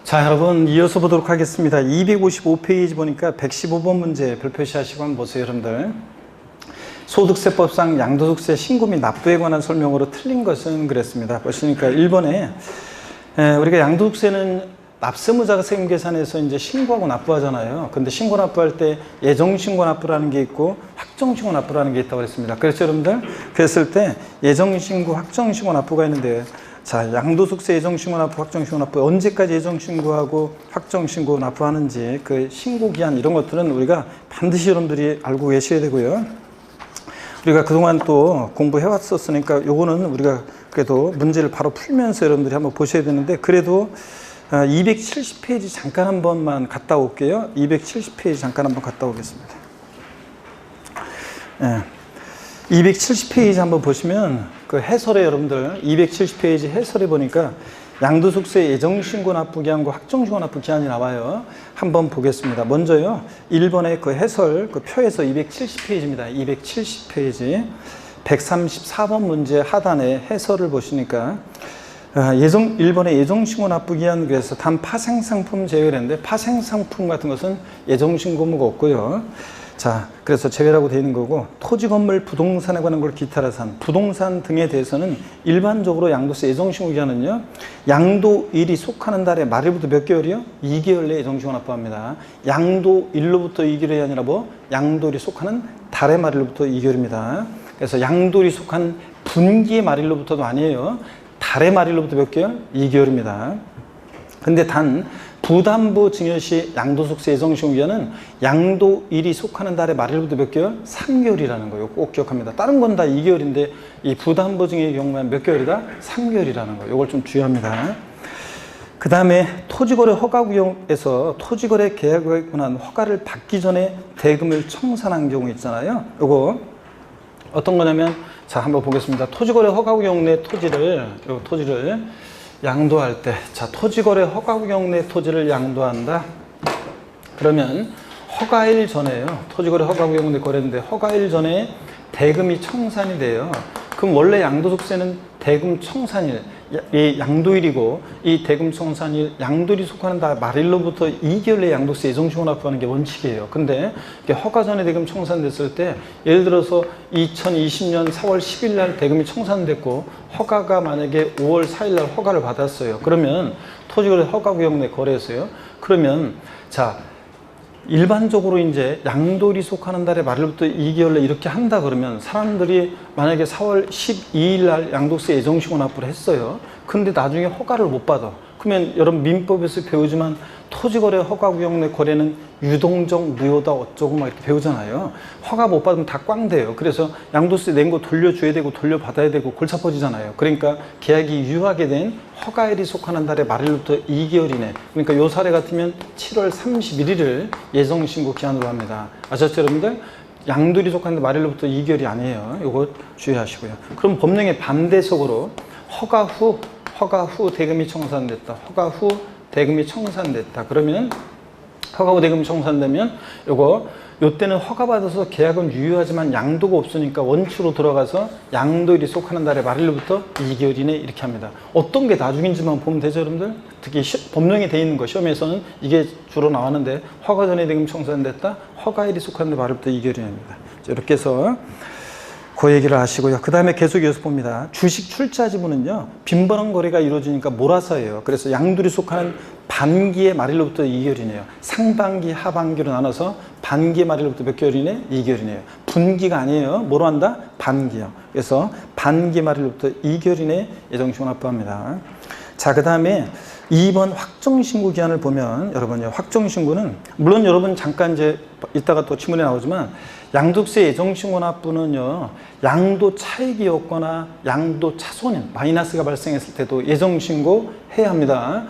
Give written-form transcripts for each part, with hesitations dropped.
자, 여러분 이어서 보도록 하겠습니다. 255페이지 보니까 115번 문제 별 표시하시고 한번 보세요, 여러분들. 소득세법상 양도소득세 신고 및 납부에 관한 설명으로 틀린 것은 그랬습니다. 보시니까 1번에 우리가 양도소득세는 납세무자가 세금계산에서 이제 신고하고 납부하잖아요. 근데 신고 납부할 때 예정신고 납부라는 게 있고 확정신고 납부라는 게 있다고 그랬습니다. 그렇죠, 여러분들? 그랬을 때 예정신고, 확정신고 납부가 있는데, 자, 양도소득세 예정신고 납부, 확정신고 납부 언제까지 예정신고하고 확정신고 납부하는지 그 신고기한 이런 것들은 우리가 반드시 여러분들이 알고 계셔야 되고요. 우리가 그동안 또 공부해 왔었으니까 요거는 우리가 그래도 문제를 바로 풀면서 여러분들이 한번 보셔야 되는데, 그래도 270페이지 잠깐 한 번만 갔다 올게요. 270페이지 잠깐 한번 갔다 오겠습니다. 270페이지 한번 보시면 그 해설에 여러분들 270페이지 해설에 보니까 양도소득세 예정신고 납부 기한과 확정신고 납부 기한이 나와요. 한번 보겠습니다. 먼저요, 1번의 그 해설 그 표에서 270페이지입니다. 270페이지 134번 문제 하단에 해설을 보시니까 1번의 예정신고 납부 기한, 그래서 단 파생상품 제외했는데 파생상품 같은 것은 예정신고 의무가 없고요. 자, 그래서 제외라고 되어 있는 거고, 토지, 건물, 부동산에 관한 걸 기타라산, 부동산 등에 대해서는 일반적으로 양도세 예정신고 기한은요, 양도일이 속하는 달의 말일부터 몇 개월이요? 2개월 내에 예정신고 납부합니다. 양도일로부터 2개월이 아니라 양도일이 속하는 달의 말일로부터 2개월입니다. 그래서 양도일이 속한 분기의 말일로부터도 아니에요. 달의 말일로부터 몇 개월? 2개월입니다. 근데 단 부담부 증여시 양도소득세 예정신고 기한은 양도일이 속하는 달의 말일부터 몇 개월? 3개월이라는 거예요. 꼭 기억합니다. 다른 건 다 2개월인데 이 부담부 증여의 경우에는 몇 개월이다? 3개월이라는 거예요. 이걸 좀 주의합니다. 그 다음에 토지거래 허가구역에서 토지거래 계약에 관한 허가를 받기 전에 대금을 청산한 경우 있잖아요. 요거 어떤 거냐면, 자, 한번 보겠습니다. 토지거래 허가구역 내 토지를 양도할 때, 자, 토지거래 허가구역 내 토지를 양도한다. 그러면 허가일 전에요. 토지거래 허가구역 내 거래인데 허가일 전에 대금이 청산이 돼요. 그럼 원래 양도소득세는 대금 청산일, 이 양도일이고, 이 대금 청산일, 양도일이 속하는 다 말일로부터 2개월 내에 양도세 예정신고 납부하는 게 원칙이에요. 근데 허가 전에 대금 청산됐을 때, 예를 들어서 2020년 4월 10일 날 대금이 청산됐고 허가가 만약에 5월 4일 날 허가를 받았어요. 그러면 토지거래 허가구역 내 거래했어요. 그러면 자, 일반적으로 이제 양도일이 속하는 달의 말일부터 2개월 내 이렇게 한다 그러면 사람들이 만약에 4월 12일 날 양도세 예정신고 납부를 했어요. 근데 나중에 허가를 못 받아. 그러면 여러분 민법에서 배우지만 토지거래 허가구역 내 거래는 유동적 무효다 어쩌고 막 이렇게 배우잖아요. 허가 못 받으면 다 꽝돼요. 그래서 양도세 낸 거 돌려줘야 되고 돌려받아야 되고 골치 아파지잖아요. 그러니까 계약이 유효하게 된 허가일이 속하는 달의 말일부터 2개월이네. 그러니까 요 사례 같으면 7월 31일을 예정신고 기한으로 합니다. 아셨죠, 여러분들? 양도일이 속하는 말일로부터 2개월이 아니에요. 이거 주의하시고요. 그럼 법령의 반대속으로 허가 후 대금이 청산됐다. 허가 후 대금이 청산됐다. 그러면 허가 후 대금이 청산되면 요때는 허가받아서 계약은 유효하지만 양도가 없으니까 원칙으로 들어가서 양도일이 속하는 달의 말일로부터 2개월 이내 이렇게 합니다. 어떤 게 나중인지만 보면 되죠, 여러분들? 특히 법령에 돼 있는 거, 시험에서는 이게 주로 나왔는데 허가 전에 대금 청산됐다. 허가일이 속하는 달 말일부터 2개월 이내입니다. 이렇게 해서 그 얘기를 하시고요. 그 다음에 계속 이어서 봅니다. 주식 출자 지분은요, 빈번한 거래가 이루어지니까 몰아서예요. 그래서 양도일이 속하는 반기의 말일로부터 2개월이네요. 상반기, 하반기로 나눠서 반기의 말일로부터 몇 개월이네? 2개월이네요. 분기가 아니에요. 뭐로 한다? 반기요. 그래서 반기 말일로부터 2개월이내 예정신고 납부합니다. 자, 그 다음에 2번 확정신고 기한을 보면 여러분요, 확정신고는 물론 여러분 잠깐 이제 이따가 또 지문에 나오지만 양도세 예정신고 납부는요, 양도 차익이 없거나 양도 차손인 마이너스가 발생했을 때도 예정신고 해야 합니다.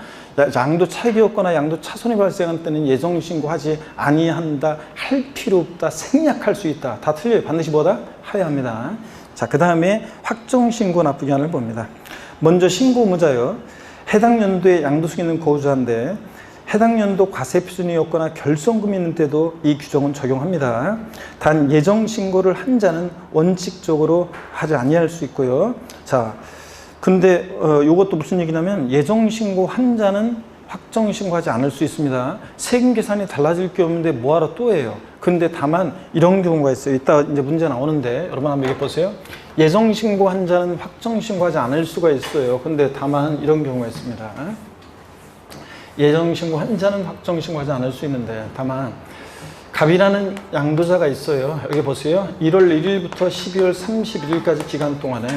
양도 차익이 없거나 양도 차손이 발생할 때는 예정신고하지 아니한다, 할 필요 없다, 생략할 수 있다. 다 틀려요. 반드시 뭐다? 해야 합니다. 자, 그 다음에 확정신고 납부 기한을 봅니다. 먼저 신고 의무자요. 해당 연도에 양도승 있는 거주자인데 해당 연도 과세 표준이 없거나 결손금이 있는 때도 이 규정은 적용합니다. 단 예정 신고를 한 자는 원칙적으로 하지 아니할 수 있고요. 자, 근데 요것도 무슨 얘기냐면 예정 신고 한 자는 확정 신고하지 않을 수 있습니다. 세금 계산이 달라질 게 없는데 뭐하러 또 해요? 근데 다만 이런 경우가 있어요. 이따 이제 문제 나오는데 여러분 한번 얘기해 보세요. 예정 신고한 자는 확정 신고하지 않을 수가 있어요. 근데 다만 이런 경우가 있습니다. 예정 신고한 자는 확정 신고하지 않을 수 있는데 다만 갑이라는 양도자가 있어요. 여기 보세요. 1월 1일부터 12월 31일까지 기간 동안에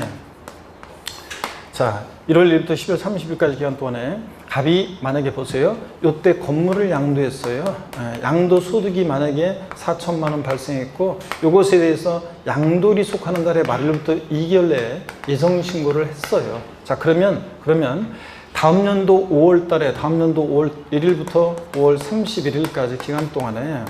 자 1월 1일부터 12월 30일까지 기간 동안에 갑이 만약에 보세요. 요때 건물을 양도했어요. 양도 소득이 만약에 4천만 원 발생했고 요것에 대해서 양도일이 속하는 달의 말일부터 2개월 내에 예정 신고를 했어요. 자 그러면 다음 연도 5월 달에 다음 연도 5월 1일부터 5월 31일까지 기간 동안에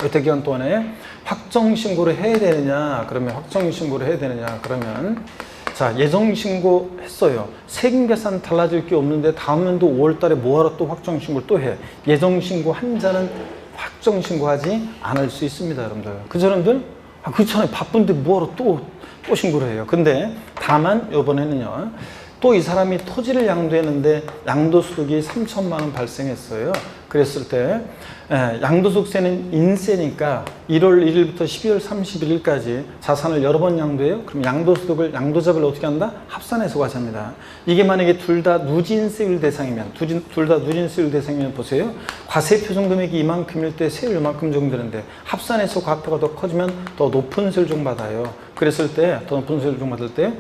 이때 기간 동안에 확정 신고를 해야 되느냐? 그러면 확정 신고를 해야 되느냐? 그러면 자 예정 신고 했어요. 세금 계산 달라질 게 없는데 다음 연도 5월 달에 뭐하러 또 확정 신고를 또 해? 예정 신고 한 자는 확정 신고하지 않을 수 있습니다, 여러분들. 그죠, 여러분들? 그렇잖아요. 바쁜데 뭐하러 또 신고를 해요. 근데 다만 이번에는요. 또 이 사람이 토지를 양도했는데 양도소득이 3천만 원 발생했어요. 그랬을 때 양도소득세는 인세니까 1월 1일부터 12월 31일까지 자산을 여러 번 양도해요. 그럼 양도소득을 양도자를 어떻게 한다? 합산해서 과세합니다. 이게 만약에 둘 다 누진세율 대상이면 둘 다 누진세율 대상이면 보세요. 과세 표준 금액이 이만큼일 때 세율 이만큼 정도 되는데 합산해서 과표가 더 커지면 더 높은 세율 좀 받아요. 그랬을 때 더 높은 세율 좀 받을 때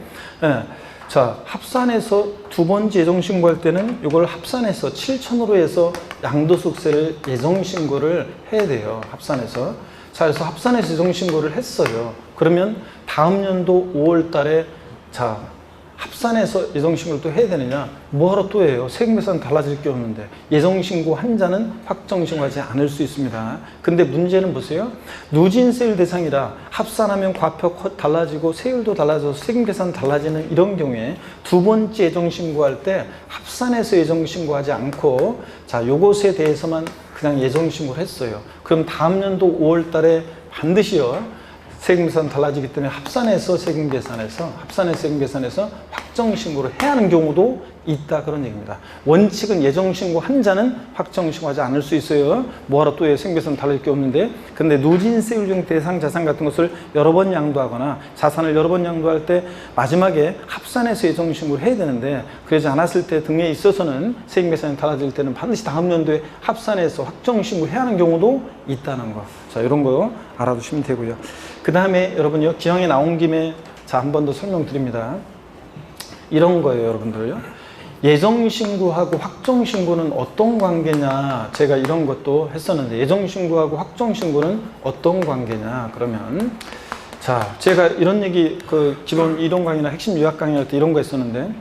자, 합산해서 두 번째 예정신고할 때는 이걸 합산해서 7천으로 해서 양도소득세를 예정신고를 해야 돼요. 합산해서. 자, 그래서 합산해서 예정신고를 했어요. 그러면 다음 연도 5월 달에 자, 합산해서 예정신고를 또 해야 되느냐? 뭐하러 또 해요? 세금 계산 달라질 게 없는데 예정신고 한 자는 확정신고하지 않을 수 있습니다. 근데 문제는 보세요. 누진세율 대상이라 합산하면 과표 달라지고 세율도 달라져서 세금 계산 달라지는 이런 경우에 두 번째 예정신고할 때 합산해서 예정신고하지 않고 자 요것에 대해서만 그냥 예정신고를 했어요. 그럼 다음 연도 5월 달에 반드시요. 세금 계산 달라지기 때문에 합산해서 세금 계산해서 확정 신고를 해야 하는 경우도 있다 그런 얘기입니다. 원칙은 예정 신고 한 자는 확정 신고하지 않을 수 있어요. 뭐하러 또 세금 계산 달라질 게 없는데 근데 누진세율 중 대상 자산 같은 것을 여러 번 양도하거나 자산을 여러 번 양도할 때 마지막에 합산해서 예정 신고를 해야 되는데 그러지 않았을 때 등에 있어서는 세금 계산이 달라질 때는 반드시 다음 연도에 합산해서 확정 신고를 해야 하는 경우도 있다는 거. 자 이런 거 알아두시면 되고요. 그 다음에 여러분요 기왕에 나온 김에 자 한 번 더 설명드립니다. 이런 거예요 여러분들요. 예정신고하고 확정신고는 어떤 관계냐 제가 이런 것도 했었는데 예정신고하고 확정신고는 어떤 관계냐 그러면 자 제가 이런 얘기 기본 이론 강의나 핵심 요약 강의할 때 이런 거 했었는데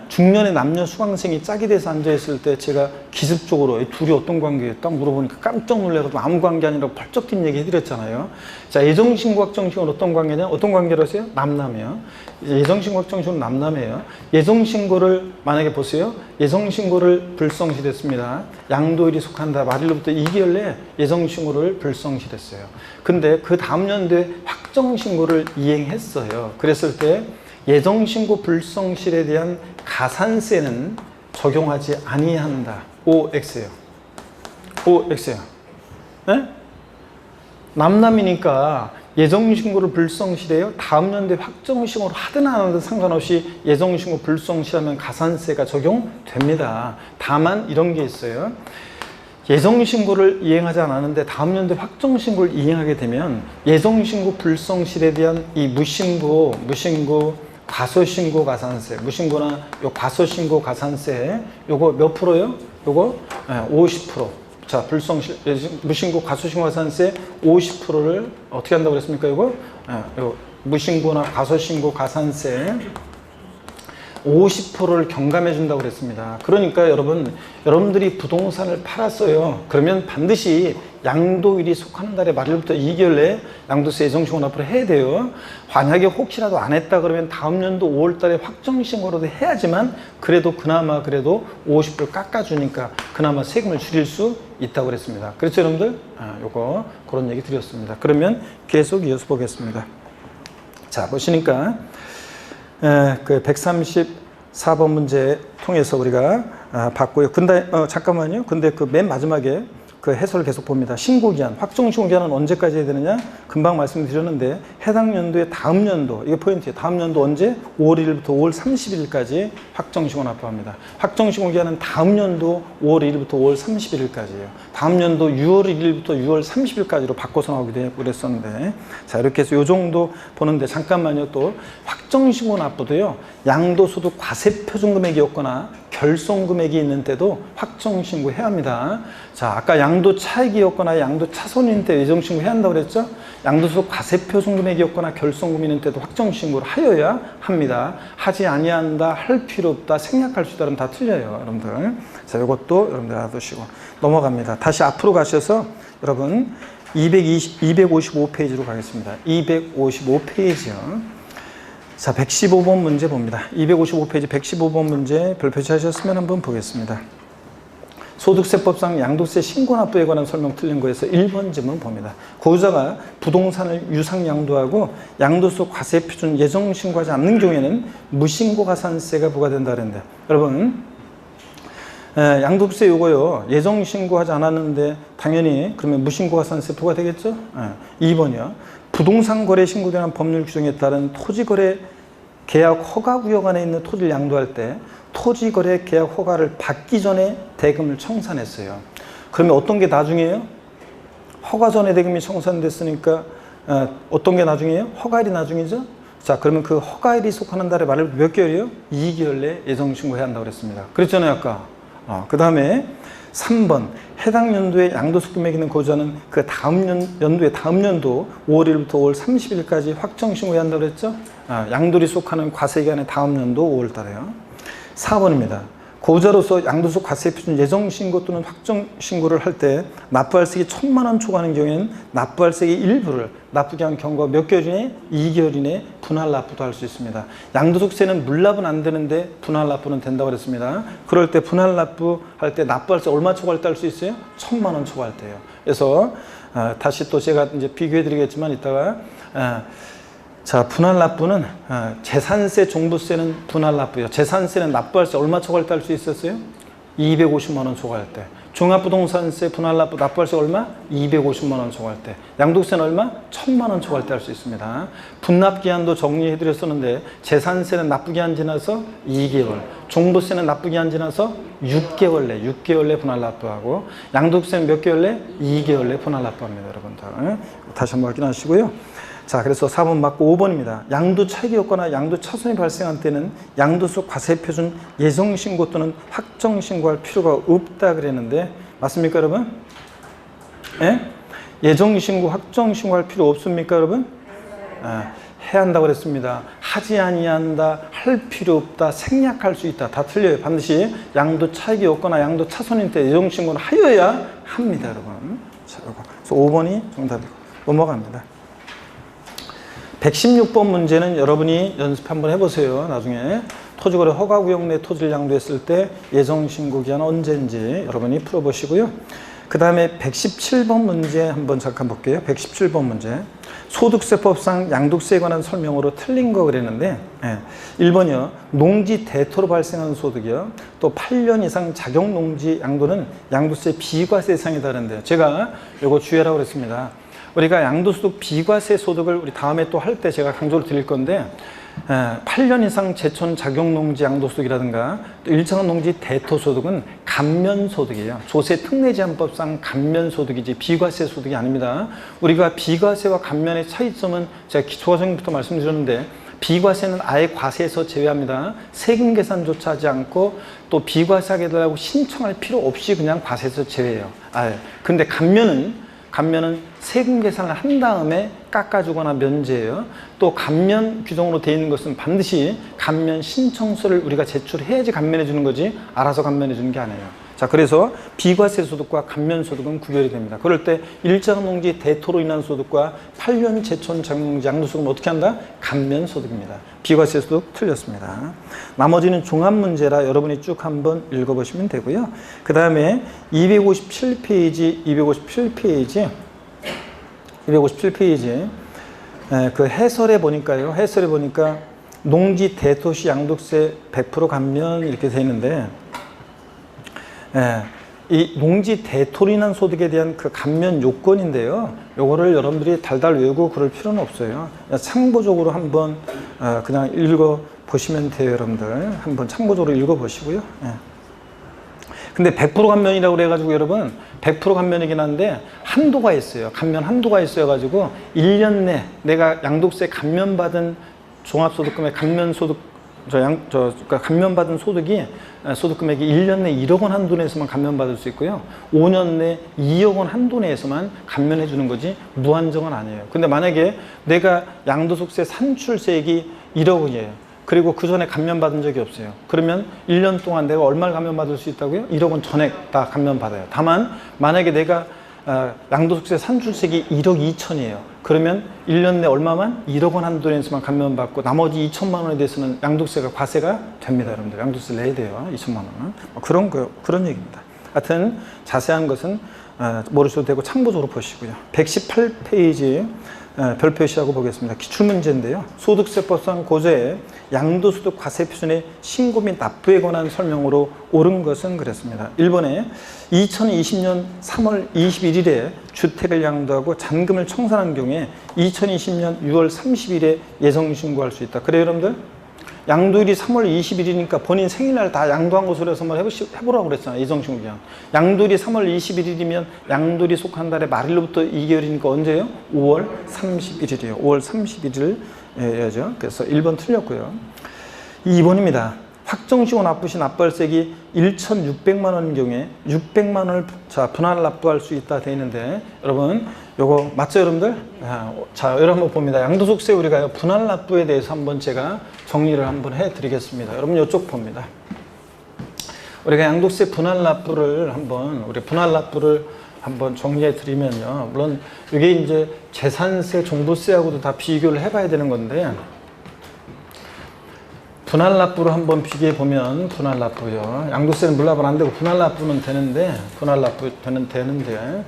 중년의 남녀 수강생이 짝이 돼서 앉아있을 때 제가 기습적으로 둘이 어떤 관계에 딱 물어보니까 깜짝 놀라서 아무 관계 아니라고 펄쩍 뛴 얘기 해드렸잖아요. 자, 예정신고, 확정신고는 어떤 관계냐? 어떤 관계로 하세요? 남남이에요. 예정신고, 확정신고는 남남이에요. 예정신고를 만약에 보세요. 예정신고를 불성실했습니다. 양도일이 속한다. 말일로부터 2개월 내에 예정신고를 불성실했어요. 근데 그 다음 연도에 확정신고를 이행했어요. 그랬을 때 예정신고 불성실에 대한 가산세는 적용하지 아니한다. OX예요. OX예요. 네? 남남이니까 예정신고를 불성실해요. 다음 연도에 확정신고를 하든 안 하든 상관없이 예정신고 불성실하면 가산세가 적용됩니다. 다만 이런 게 있어요. 예정신고를 이행하지 않았는데 다음 연도에 확정신고를 이행하게 되면 예정신고 불성실에 대한 이 무신고, 과소신고 가산세, 무신고나 요 과소신고 가산세, 요거 몇 프로요? 요거 50%. 자, 무신고 과소신고 가산세 50%를 어떻게 한다고 그랬습니까? 요거 요 무신고나 과소신고 가산세 50%를 경감해 준다고 그랬습니다. 그러니까 여러분들이 부동산을 팔았어요. 그러면 반드시 양도일이 속하는 달에 말일부터 2개월 내에 양도세 예정신고를 앞으로 해야 돼요. 만약에 혹시라도 안 했다 그러면 다음 연도 5월 달에 확정신고라도 해야지만 그래도 50%를 깎아주니까 그나마 세금을 줄일 수 있다고 그랬습니다. 그렇죠, 여러분들? 요거 그런 얘기 드렸습니다. 그러면 계속 이어서 보겠습니다. 자, 보시니까 그 4번 문제 통해서 우리가 봤고요. 근데 잠깐만요. 근데 그 맨 마지막에 그 해설을 계속 봅니다. 신고기한, 확정신고기한은 언제까지 해야 되느냐? 금방 말씀드렸는데 해당 연도의 다음 연도, 이게 포인트예요. 다음 연도 언제? 5월 1일부터 5월 30일까지 확정신고 납부합니다. 확정신고기한은 다음 연도 5월 1일부터 5월 31일까지예요. 다음 연도 6월 1일부터 6월 30일까지로 바꿔서 나오기도 했고 그랬었는데, 자 이렇게 해서 요 정도 보는데 잠깐만요. 또 확정신고 납부도요. 양도소득 과세표준금액이었거나 결손금액이 있는 때도 확정신고해야 합니다. 자, 아까 양도 차익이었거나 양도 차손인 때 예정신고해야 한다고 그랬죠? 양도소득 과세표준금액이었거나 결손금이 있는 때도 확정신고를 하여야 합니다. 하지 아니한다, 할 필요 없다, 생략할 수 있다는 다 틀려요, 여러분들. 자, 이것도 여러분들 알아두시고 넘어갑니다. 다시 앞으로 가셔서 여러분 255페이지로 가겠습니다. 255페이지요. 자, 115번 문제 봅니다. 255페이지 115번 문제 별 표시하셨으면 한번 보겠습니다. 소득세법상 양도세 신고납부에 관한 설명 틀린 거에서 1번 질문 봅니다. 고유자가 부동산을 유상양도하고 양도소 과세표준 예정신고하지 않는 경우에는 무신고가산세가 부과된다 그랬는데, 여러분 양도세 요거요 예정신고하지 않았는데 당연히 그러면 무신고가산세 부과되겠죠? 2번이요. 부동산 거래 신고되는 법률 규정에 따른 토지거래 계약 허가구역 안에 있는 토지를 양도할 때 토지거래 계약 허가를 받기 전에 대금을 청산했어요. 그러면 어떤 게 나중이에요? 허가 전에 대금이 청산됐으니까 어떤 게 나중이에요? 허가일이 나중이죠? 자, 그러면 그 허가일이 속하는 달에 말을 몇 개월이요? 2개월 내에 예정신고해야 한다고 그랬습니다. 그랬잖아요, 아까. 그 다음에 3번 해당 연도에 양도소 금액이 있는 고유자는 그 다음 연도에 다음 연도 5월 1일부터 5월 30일까지 확정신고해야 한다고 그랬죠? 양도리 속하는 과세기간의 다음 연도 5월 달에요. 4번입니다. 고유자로서 양도소 과세표준 예정신고 또는 확정신고를 할 때 납부할세기 1,000만 원 초과하는 경우에는 납부할세기 일부를 납부기 한 경과 몇 개월 이내? 2개월 이내 분할 납부도 할 수 있습니다. 양도소득세는 물납은 안 되는데 분할 납부는 된다고 그랬습니다. 그럴 때 분할 납부할 때 납부할세 얼마 초과할 때 할 수 있어요? 1,000만 원 초과할 때요. 그래서 다시 또 제가 이제 비교해 드리겠지만 이따가 자, 분할 납부는 재산세, 종부세는 분할 납부예요. 재산세는 납부할세 얼마 초과할 때 할 수 있었어요? 250만 원 초과할 때. 종합부동산세 분할 납부 납부할세 얼마? 250만 원 초과할 때. 양도세는 얼마? 1,000만 원 초과할 때 할 수 있습니다. 분납기한도 정리해 드렸었는데 재산세는 납부기한 지나서 2개월, 종부세는 납부기한 지나서 6개월 내, 6개월 내 분할 납부하고 양도세는 몇 개월 내? 2개월 내 분할 납부합니다, 여러분들. 다시 한번 확인하시고요. 자, 그래서 4번 맞고 5번입니다. 양도 차익이었거나 양도 차손이 발생한 때는 양도소 과세표준 예정신고 또는 확정신고할 필요가 없다 그랬는데 맞습니까, 여러분? 예? 예정신고, 확정신고할 필요 없습니까, 여러분? 해야 한다고 그랬습니다. 하지 아니한다, 할 필요 없다, 생략할 수 있다. 다 틀려요. 반드시 양도 차익이 없거나 양도 차손인 때 예정신고는 하여야 합니다, 여러분. 자, 그래서 5번이 정답이고 넘어갑니다. 116번 문제는 여러분이 연습 한번 해보세요. 나중에 토지거래 허가구역 내 토지를 양도했을 때 예정신고기한 언제인지 여러분이 풀어보시고요. 그 다음에 117번 문제 한번 잠깐 볼게요. 117번 문제. 소득세법상 양도세에 관한 설명으로 틀린 거 그랬는데 1번이요. 농지 대토로 발생한 소득이요. 또 8년 이상 자격 농지 양도는 양도세 비과세 대상이 다른데요. 제가 이거 주의하라고 그랬습니다. 우리가 양도소득 비과세 소득을 우리 다음에 또 할 때 제가 강조를 드릴 건데 8년 이상 제촌 자격농지 양도소득이라든가 또 일정한 농지 대토소득은 감면소득이에요. 조세특례제한법상 감면소득이지 비과세 소득이 아닙니다. 우리가 비과세와 감면의 차이점은 제가 기초과정부터 말씀드렸는데 비과세는 아예 과세에서 제외합니다. 세금 계산조차 하지 않고 또 비과세하게 해달라고 신청할 필요 없이 그냥 과세에서 제외해요. 근데 감면은 세금 계산을 한 다음에 깎아주거나 면제해요. 또 감면 규정으로 되어 있는 것은 반드시 감면 신청서를 우리가 제출해야지 감면해 주는 거지 알아서 감면해 주는 게 아니에요. 자, 그래서 비과세 소득과 감면 소득은 구별이 됩니다. 그럴 때 일정 농지 대토로 인한 소득과 8년 제촌 자격농지 양도소득은 어떻게 한다? 감면 소득입니다. 비과세 소득 틀렸습니다. 나머지는 종합 문제라 여러분이 쭉 한번 읽어보시면 되고요. 그 다음에 257페이지 그 해설에 보니까 농지 대토시 양도세 100% 감면 이렇게 돼 있는데, 이 농지 대토리난 소득에 대한 그 감면 요건인데요. 요거를 여러분들이 달달 외우고 그럴 필요는 없어요. 참고적으로 한번 그냥 읽어 보시면 돼요. 여러분들 한번 참고적으로 읽어 보시고요. 근데 100% 감면이라고 그래가지고 여러분 100% 감면이긴 한데 한도가 있어요. 감면 한도가 있어가지고 1년 내 내가 양도세 감면받은 종합소득금의 감면소득 그러니까 감면받은 소득 금액이 1년 내 1억 원 한도 내에서만 감면받을 수 있고요. 5년 내 2억 원 한도 내에서만 감면해 주는 거지 무한정은 아니에요. 근데 만약에 내가 양도소득세 산출세액이 1억 원이에요. 그리고 그 전에 감면받은 적이 없어요. 그러면 1년 동안 내가 얼마를 감면받을 수 있다고요? 1억 원 전액 다 감면받아요. 다만 만약에 내가 양도소득세 산출세액이 1억 2천이에요. 그러면 1년 내 얼마만? 1억 원 한도 내에서만 감면받고 나머지 2천만 원에 대해서는 양도세가 과세가 됩니다. 여러분들 양도세 내야 돼요. 2천만 원은. 그런 얘기입니다. 하여튼 자세한 것은 모르셔도 되고 참고적으로 보시고요. 118페이지 별표시하고 보겠습니다. 기출문제인데요. 소득세법상 고조의 양도소득 과세 표준의 신고 및 납부에 관한 설명으로 옳은 것은 그랬습니다. 1번에 2020년 3월 21일에 주택을 양도하고 잔금을 청산한 경우에 2020년 6월 30일에 예정신고할 수 있다. 그래요, 여러분들? 양도일이 3월 20일이니까 본인 생일날 다 양도한 것으로 해서 한번 해보라고 그랬잖아요. 예정신고기한. 양도일이 3월 21일이면 양도일이 속한 달의 말일로부터 2개월이니까 언제예요? 5월 31일이에요. 5월 31일이죠. 그래서 1번 틀렸고요. 2번입니다. 확정시효 납부시 납부할세액이 1,600만 원인 경우에 600만 원을 분할 납부할 수 있다 되어 있는데 여러분 요거 맞죠 여러분들? 자 여러분 한번 봅니다. 양도소득세 우리가 분할 납부에 대해서 한번 제가 정리를 한번 해 드리겠습니다. 여러분 이쪽 봅니다. 우리가 양도세 분할 납부를 한번 정리해 드리면요. 물론 이게 이제 재산세, 종부세하고도 다 비교를 해 봐야 되는 건데 분할 납부로 한번 비교해 보면 분할 납부요. 양도세는 물납은 안 되고 분할 납부는 되는데 되는데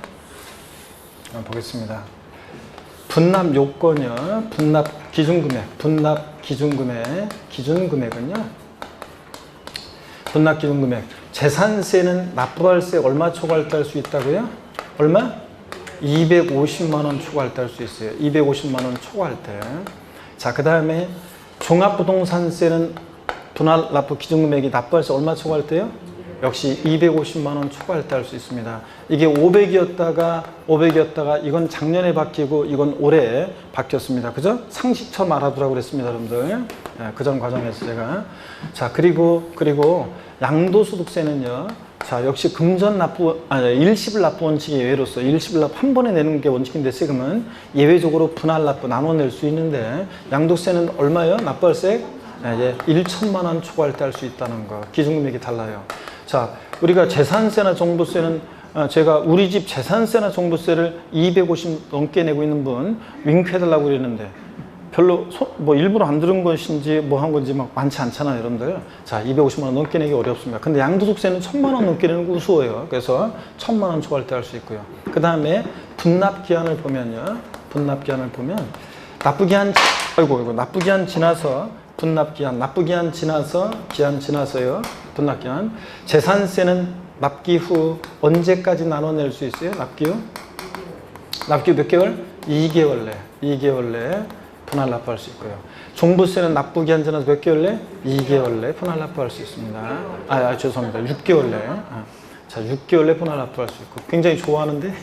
보겠습니다. 분납 요건이요. 분납 기준금액. 기준금액은요. 분납 기준금액. 재산세는 납부할세 얼마 초과할 때 할 수 있다고요? 얼마? 250만 원 초과할 때 할 수 있어요. 250만 원 초과할 때. 자, 그 다음에 종합부동산세는 분할 납부 기준금액이 납부할세 얼마 초과할 때요? 역시 250만 원 초과할 때 할 수 있습니다. 이게 500이었다가 이건 작년에 바뀌고 이건 올해 바뀌었습니다. 그죠? 상식처럼 알아두라고 그랬습니다, 여러분들. 그전 과정에서 제가. 자, 그리고 양도소득세는요. 자, 역시 일시불 납부 원칙이 예외로서 일시불 납부 한 번에 내는 게 원칙인데 세금은 예외적으로 분할 납부 나눠 낼 수 있는데 양도세는 얼마예요? 납부할세 1천만 원 초과할 때 할 수 있다는 거. 기준금액이 달라요. 자, 우리가 재산세나 종부세는 제가 우리 집 재산세나 종부세를 250 넘게 내고 있는 분 윙크해달라고 그랬는데 별로 일부러 안 들은 것인지 뭐 한 건지 막 많지 않잖아요, 여러분들. 자, 250만 원 넘게 내기 어렵습니다. 근데 양도소득세는 1,000만 원 넘게 내는 거 우스워요. 그래서 1,000만 원 초과할 때 할 수 있고요. 그 다음에 분납기한을 보면요. 납부기한 지나서 납부기한 지나서요. 분납기한. 재산세는 납기 후 언제까지 나눠낼 수 있어요? 납기 후 몇 개월? 2개월 내 분할 납부할 수 있고요. 종부세는 납부기한 지나서 몇 개월 내? 2개월 내 분할 납부할 수 있습니다. 죄송합니다. 6개월 내. 자, 6개월 내 분할 납부할 수 있고. 굉장히 좋아하는데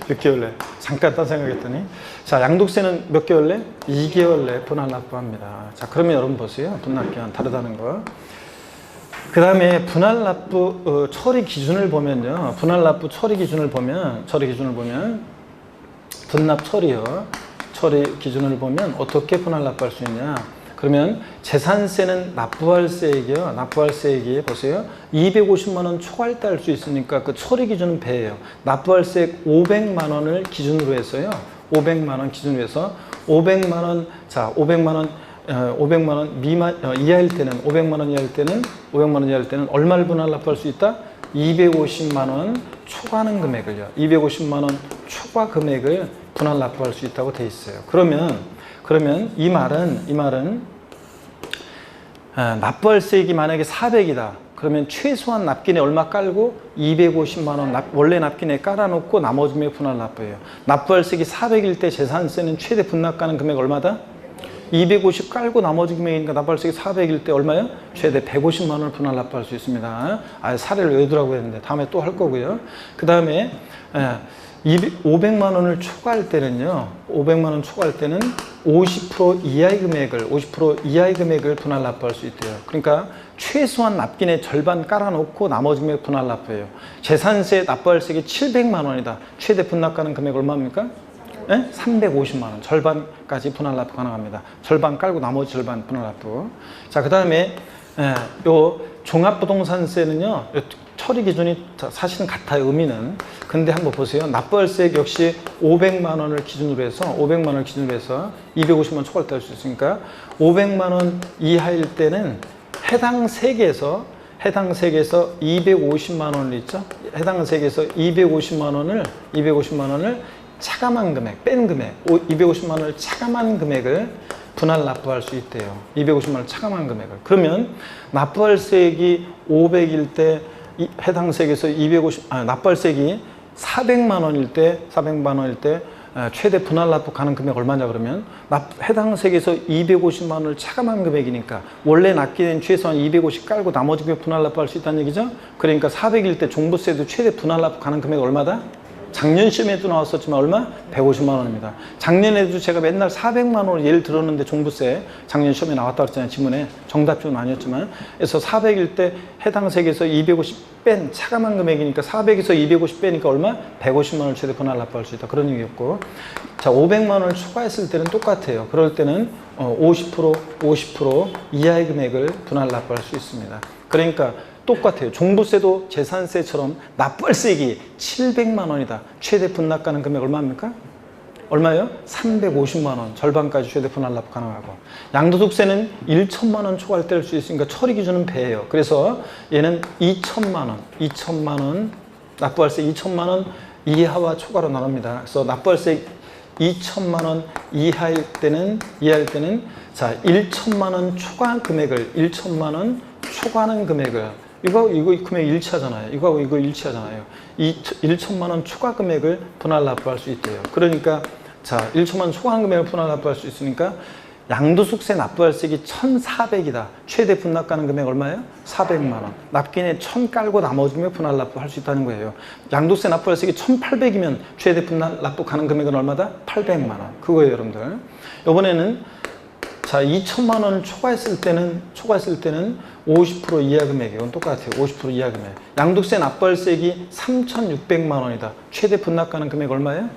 6개월 내. 잠깐 딴 생각했더니. 자, 양도세는 몇 개월 내? 2개월 내 분할 납부합니다. 자, 그러면 여러분 보세요. 분납기한 다르다는 거. 그 다음에 분할 납부 처리 기준을 보면요. 분납 처리 기준을 보면 어떻게 분할 납부할 수 있냐. 그러면 재산세는 납부할세액이 보세요. 250만 원 초과할 때 할 수 있으니까 그 처리 기준은 배예요. 납부할세액 500만 원을 기준으로 해서요. 500만 원 기준으로 해서 500만 원 이하일 때는 500만 원 이하일 때는 얼마를 분할 납부할 수 있다? 250만 원 초과하는 금액을요. 250만 원 초과 금액을 분할 납부할 수 있다고 돼 있어요. 그러면 이 말은 납부할세액이 만약에 400이다. 그러면 최소한 납기내 얼마 깔고 250만 원 원래 납기내 깔아놓고 나머지 금액 분할 납부예요. 납부할세액이 400일 때 재산세는 최대 분납가능 금액 얼마다? 250 깔고 나머지 금액이니까 납부할세액이 400일 때 얼마요? 최대 150만 원을 분할 납부할 수 있습니다. 사례를 외우라고 했는데 다음에 또 할 거고요. 그 다음에 500만 원을 초과할 때는요. 500만 원 초과할 때는 50% 이하의 금액을 50% 이하의 금액을 분할 납부할 수 있대요. 그러니까 최소한 납기내 절반 깔아놓고 나머지 금액 분할 납부예요. 재산세 납부할세액이 700만 원이다. 최대 분납가능 금액 얼마입니까? 350만 원. 절반까지 분할 납부 가능합니다. 절반 깔고 나머지 절반 분할 납부. 자, 그 다음에 요 종합부동산세는요. 처리 기준이 사실은 같아요. 의미는. 근데 한번 보세요. 납부할세액 역시 500만 원을 기준으로 해서 500만 원을 기준으로 해서 250만 원 초과할 때 할 수 있으니까 500만 원 이하일 때는 해당 세계에서 250만 원을 있죠. 해당 세계에서 250만 원을 차감한 금액, 뺀 금액, 250만 원을 차감한 금액을 분할 납부할 수 있대요. 250만 원을 차감한 금액을. 그러면 납부할세액이 500일 때 해당 세계에서 납부할세액이 400만 원일 때 최대 분할 납부 가능 금액 얼마냐 그러면 해당 세계에서 250만 원을 차감한 금액이니까 원래 납기된 최소한 250 깔고 나머지 금액 분할 납부할 수 있다는 얘기죠. 그러니까 400일 때 종부세도 최대 분할 납부 가능 금액 얼마다? 작년 시험에도 나왔었지만 얼마? 150만 원입니다. 작년에도 제가 맨날 400만 원을 예를 들었는데 종부세 작년 시험에 나왔다고 했잖아요. 지문에 정답표는 아니었지만 그래서 400일 때 해당 세계에서 250 뺀 차감한 금액이니까 400에서 250 빼니까 얼마? 150만 원을 최대 분할 납부할 수 있다. 그런 얘기였고 자 500만 원을 추가했을 때는 똑같아요. 그럴 때는 50% 이하의 금액을 분할 납부할 수 있습니다. 그러니까 똑같아요. 종부세도 재산세처럼 납부할세액이 700만 원이다. 최대 분납가능 금액 얼마입니까? 얼마예요? 350만 원. 절반까지 최대 분할 납부 가능하고. 양도소득세는 1천만 원 초과할 때 할 수 있으니까 처리 기준은 배예요. 그래서 얘는 2천만 원, 납부할세 2천만 원 이하와 초과로 나눕니다. 그래서 납부할세 2천만 원 이하일 때는 자 1천만 원 초과 금액을 1천만 원 초과하는 금액을 이거 금액 일치하잖아요. 이거 일치하잖아요. 1천만 원 초과 금액을 분할 납부할 수 있대요. 그러니까 자 1천만 원 초과하는 금액을 분할 납부할 수 있으니까 양도소득세 납부할세액이 1,400이다. 최대 분납가능 금액 얼마예요? 400만 원. 납기내 1,000 깔고 나머지 금액 분할 납부할 수 있다는 거예요. 양도세 납부할세액이 1,800이면 최대 분할 납부 가능 금액은 얼마다? 800만 원. 그거예요, 여러분들. 이번에는 자 2천만 원을 초과했을 때는 50% 이하 금액이에요. 이건 똑같아요. 50% 이하 금액. 양도세 납부할세액이 3,600만 원이다. 최대 분납가능 금액 얼마예요?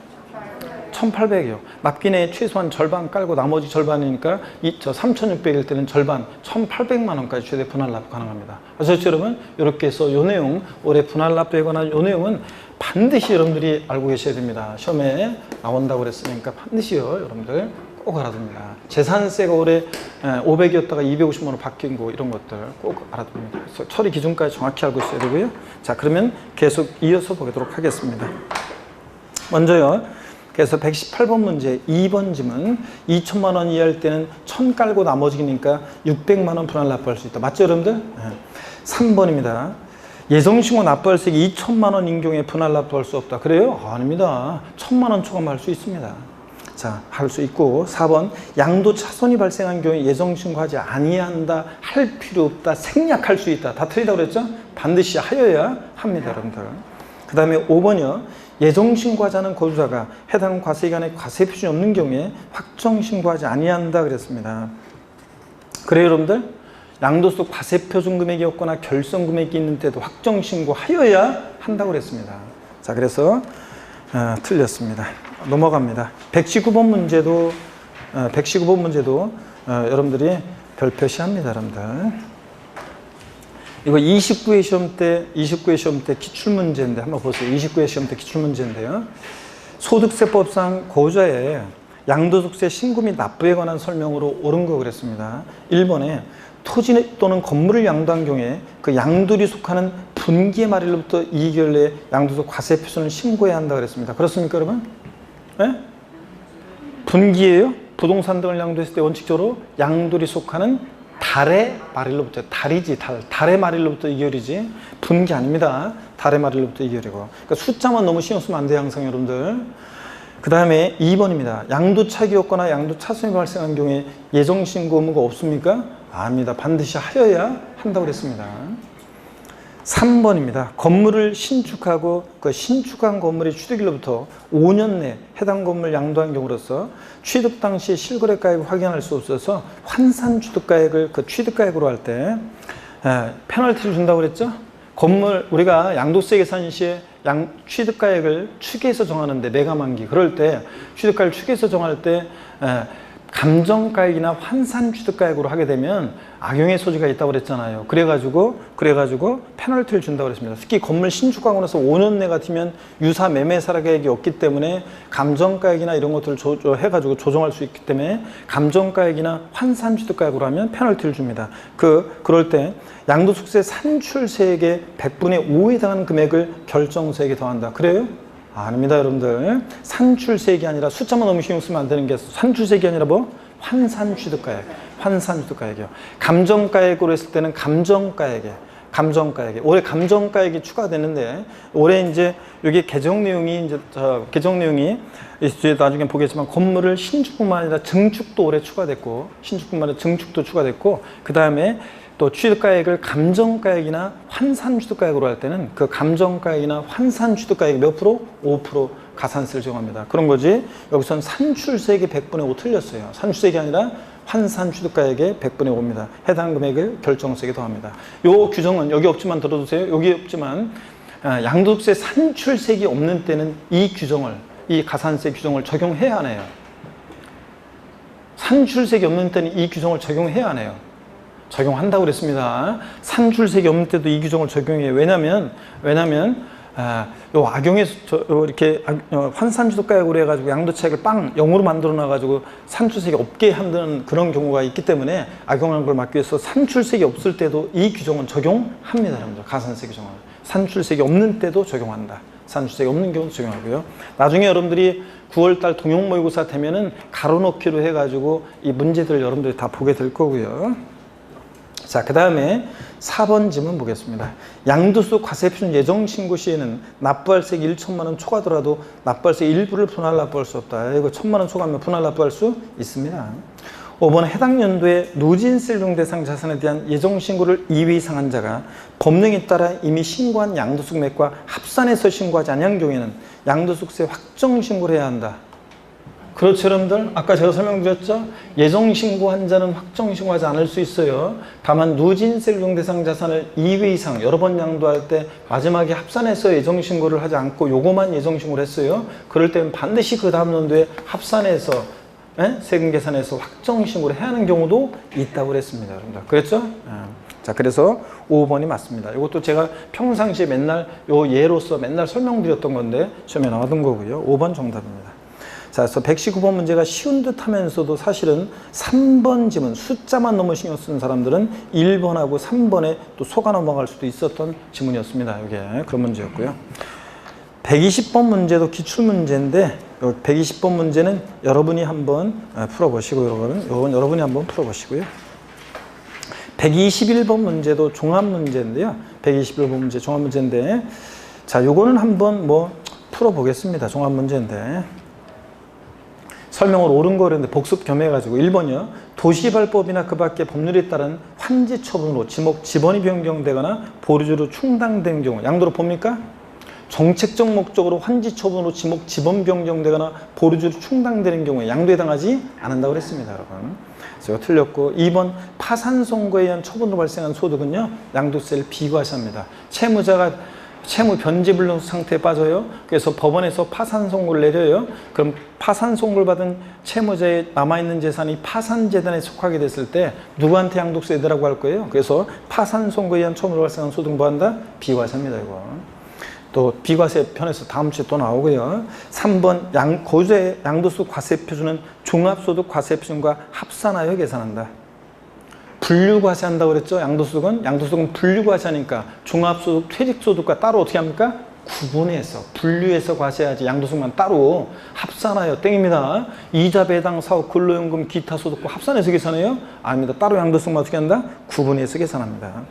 1,800이요. 납기내 최소한 절반 깔고 나머지 절반이니까 3,600일 때는 절반 1,800만 원까지 최대 분할 납부 가능합니다. 아셨죠, 여러분? 이렇게 해서 요 내용 올해 분할 납부에 관한 요 내용은 반드시 여러분들이 알고 계셔야 됩니다. 시험에 나온다고 그랬으니까 반드시요, 여러분들. 꼭 알아둡니다. 재산세가 올해 500이었다가 250만 원 바뀐 거 이런 것들 꼭 알아둡니다. 그래서 처리 기준까지 정확히 알고 있어야 되고요. 자, 그러면 계속 이어서 보도록 하겠습니다. 먼저요. 그래서 118번 문제 2번 지문 2천만 원 이하일 때는 1,000 깔고 나머지니까 600만 원 분할 납부할 수 있다. 맞죠, 여러분들? 3번입니다. 예정신고 납부할세액이 2천만 원인 경우에 분할 납부할 수 없다. 그래요? 아닙니다. 1,000만 원 초과할 수 있습니다. 자, 할 수 있고 4번 양도 차손이 발생한 경우에 예정신고하지 아니한다, 할 필요 없다, 생략할 수 있다. 다 틀리다고 그랬죠? 반드시 하여야 합니다, 여러분들. 그 다음에 5번이요. 예정신고하지 않은 거주자가 해당 과세기간에 과세 표준이 없는 경우에 확정신고하지 아니한다 그랬습니다. 그래요, 여러분들? 양도소득 과세 표준 금액이 없거나 결손 금액이 있는 때도 확정신고하여야 한다고 그랬습니다. 자, 그래서 틀렸습니다. 넘어갑니다. 119번 문제도 여러분들이 별 표시합니다, 여러분들. 이거 29회 시험 때 기출문제인데 한번 보세요. 29회 시험 때 기출문제인데요. 소득세법상 거주자의 양도소득세 신고 및 납부에 관한 설명으로 옳은 거 그랬습니다. 1번에 토지 또는 건물을 양도한 경우에 그 양도리 속하는 분기의 말일로부터 2개월 내에 양도소 과세 표준을 신고해야 한다 그랬습니다. 그렇습니까, 여러분? 네? 분기예요? 부동산 등을 양도했을 때 원칙적으로 양도리 속하는 달의 말일로부터, 달이지, 달의 말일로부터 2개월이지, 분기 아닙니다. 달의 말일로부터 2개월이고. 그러니까 숫자만 너무 신경 쓰면 안 돼요, 항상 여러분들. 그 다음에 2번입니다. 양도차익이 없거나 양도차손이 발생한 경우에 예정신고 의무가 없습니까? 아닙니다. 반드시 하여야 한다고 그랬습니다. 3번입니다. 건물을 신축하고 그 신축한 건물의 취득일로부터 5년 내 해당 건물 양도한 경우로서 취득 당시 실거래가액을 확인할 수 없어서 환산 취득가액을 그 취득가액으로 할 때 페널티를 준다고 그랬죠? 건물 우리가 양도세 계산 시에 취득가액을 추계해서 정하는데 매각 만기 그럴 때 취득가액을 추계해서 정할 때 감정가액이나 환산 취득가액으로 하게 되면 악용의 소지가 있다고 그랬잖아요. 그래가지고 페널티를 준다고 그랬습니다. 특히 건물 신축하고 나서 5년 내 같으면 유사 매매사라 계획이 없기 때문에 감정가액이나 이런 것들을 해가지고 조정할 수 있기 때문에 감정가액이나 환산 취득가액으로 하면 페널티를 줍니다. 그럴 때 양도소득세 산출세액의 100분의 5에 해당하는 금액을 결정세액에 더한다. 그래요? 아닙니다, 여러분들. 산출세액이 아니라 숫자만 너무 신경 쓰면 안 되는 게 산출세액이 아니라 뭐? 환산취득가액. 환산취득가액이요. 감정가액으로 했을 때는 감정가액에 올해 감정가액이 추가되는데 올해 이제 여기 개정 내용이 이제 나중에 보겠지만 건물을 신축뿐만 아니라 증축도 올해 추가됐고 신축뿐만 아니라 증축도 추가됐고 그 다음에 또 취득가액을 감정가액이나 환산취득가액으로 할 때는 그 감정가액이나 환산취득가액이 몇 프로? 5% 가산세를 적용합니다. 그런 거지. 여기서는 산출세액이 100분의 5 틀렸어요. 산출세액이 아니라 환산취득가액의 100분의 5입니다. 해당 금액을 결정세액에 더합니다. 요 규정은 여기 없지만 들어두세요. 여기 없지만 양도소득세 산출세액이 없는 때는 이 가산세 규정을 적용해야 하네요. 산출세액이 없는 때는 이 규정을 적용해야 하네요. 적용한다고 그랬습니다. 산출세액이 없는 때도 이 규정을 적용해요. 왜냐면 요 악용해서 이렇게 환산취득가액으로 해가지고 양도차익을 0으로 만들어 놔가지고 산출세액이 없게 하는 그런 경우가 있기 때문에 악용하는 걸 막기 위해서 산출세액이 없을 때도 이 규정은 적용합니다, 여러분들. 가산세 규정은 산출세액이 없는 때도 적용한다. 산출세액이 없는 경우도 적용하고요. 나중에 여러분들이 9월달 동형 모의고사 되면은 가로넣기로 해가지고 이 문제들을 여러분들이 다 보게 될 거고요. 자, 그 다음에 4번 질문 보겠습니다. 양도소득 과세표준 예정신고 시에는 납부할세액 1천만 원 초과하더라도 납부할세 일부를 분할 납부할 수 없다. 이거 1천만 원 초과하면 분할 납부할 수 있습니다. 5번 해당 연도에 누진세율용 대상 자산에 대한 예정신고를 2회 이상 한 자가 법령에 따라 이미 신고한 양도소득액과 합산해서 신고하지 않은 경우에는 양도소득세 확정신고를 해야 한다. 그렇죠, 여러분들? 아까 제가 설명드렸죠? 예정신고한 자는 확정신고하지 않을 수 있어요. 다만 누진세율용 대상 자산을 2회 이상 여러 번 양도할 때 마지막에 합산해서 예정신고를 하지 않고 요거만 예정신고를 했어요. 그럴 때는 반드시 그 다음 연도에 합산해서 세금 계산해서 확정신고를 해야 하는 경우도 있다고 그랬습니다, 여러분들. 그랬죠? 자, 그래서 5번이 맞습니다. 이것도 제가 평상시에 맨날 요 예로서 맨날 설명드렸던 건데 시험에 나왔던 거고요. 5번 정답입니다. 자, 그래서 119번 문제가 쉬운 듯 하면서도 사실은 3번 지문, 숫자만 너무 신경 쓰는 사람들은 1번하고 3번에 또 속아 넘어갈 수도 있었던 지문이었습니다. 이게 그런 문제였고요. 120번 문제도 기출문제인데 120번 문제는 여러분이 한번 풀어보시고요. 이건 여러분이 한번 풀어보시고요. 121번 문제도 종합문제인데요. 121번 문제 종합문제인데 자, 요거는 한번 풀어보겠습니다. 종합문제인데 설명을 옳은 거였는데 복습 겸해가지고 1번이요. 도시개발법이나 그 밖의 법률에 따른 환지 처분으로 지번이 변경되거나 보류주로 충당된 경우 양도로 봅니까? 정책적 목적으로 환지 처분으로 지번 변경되거나 보류주로 충당되는 경우에 양도에 해당하지 않는다고 그랬습니다, 여러분. 그래서 틀렸고 2번 파산 선고에 의한 처분으로 발생한 소득은요. 양도세를 비과세합니다. 채무 변제불능 상태에 빠져요. 그래서 법원에서 파산 선고를 내려요. 그럼 파산 선고를 받은 채무자의 남아있는 재산이 파산재단에 속하게 됐을 때 누구한테 양도세 내라고 할 거예요? 그래서 파산 선고에 의한 처분으로 발생한 소득은 뭐한다? 비과세합니다, 이거. 또 비과세 편에서 다음 주에 또 나오고요. 3번 고유의 양도소득 과세표준은 종합소득 과세표준과 합산하여 계산한다. 분류과세한다고 그랬죠. 양도소득은 분류과세하니까 종합소득, 퇴직소득과 따로 어떻게 합니까? 구분해서 분류해서 과세하지 양도소득만 따로 합산하여 땡입니다. 이자 배당 사업 근로연금 기타 소득과 합산해서 계산해요? 아닙니다. 따로 양도소득만 어떻게 한다? 구분해서 계산합니다.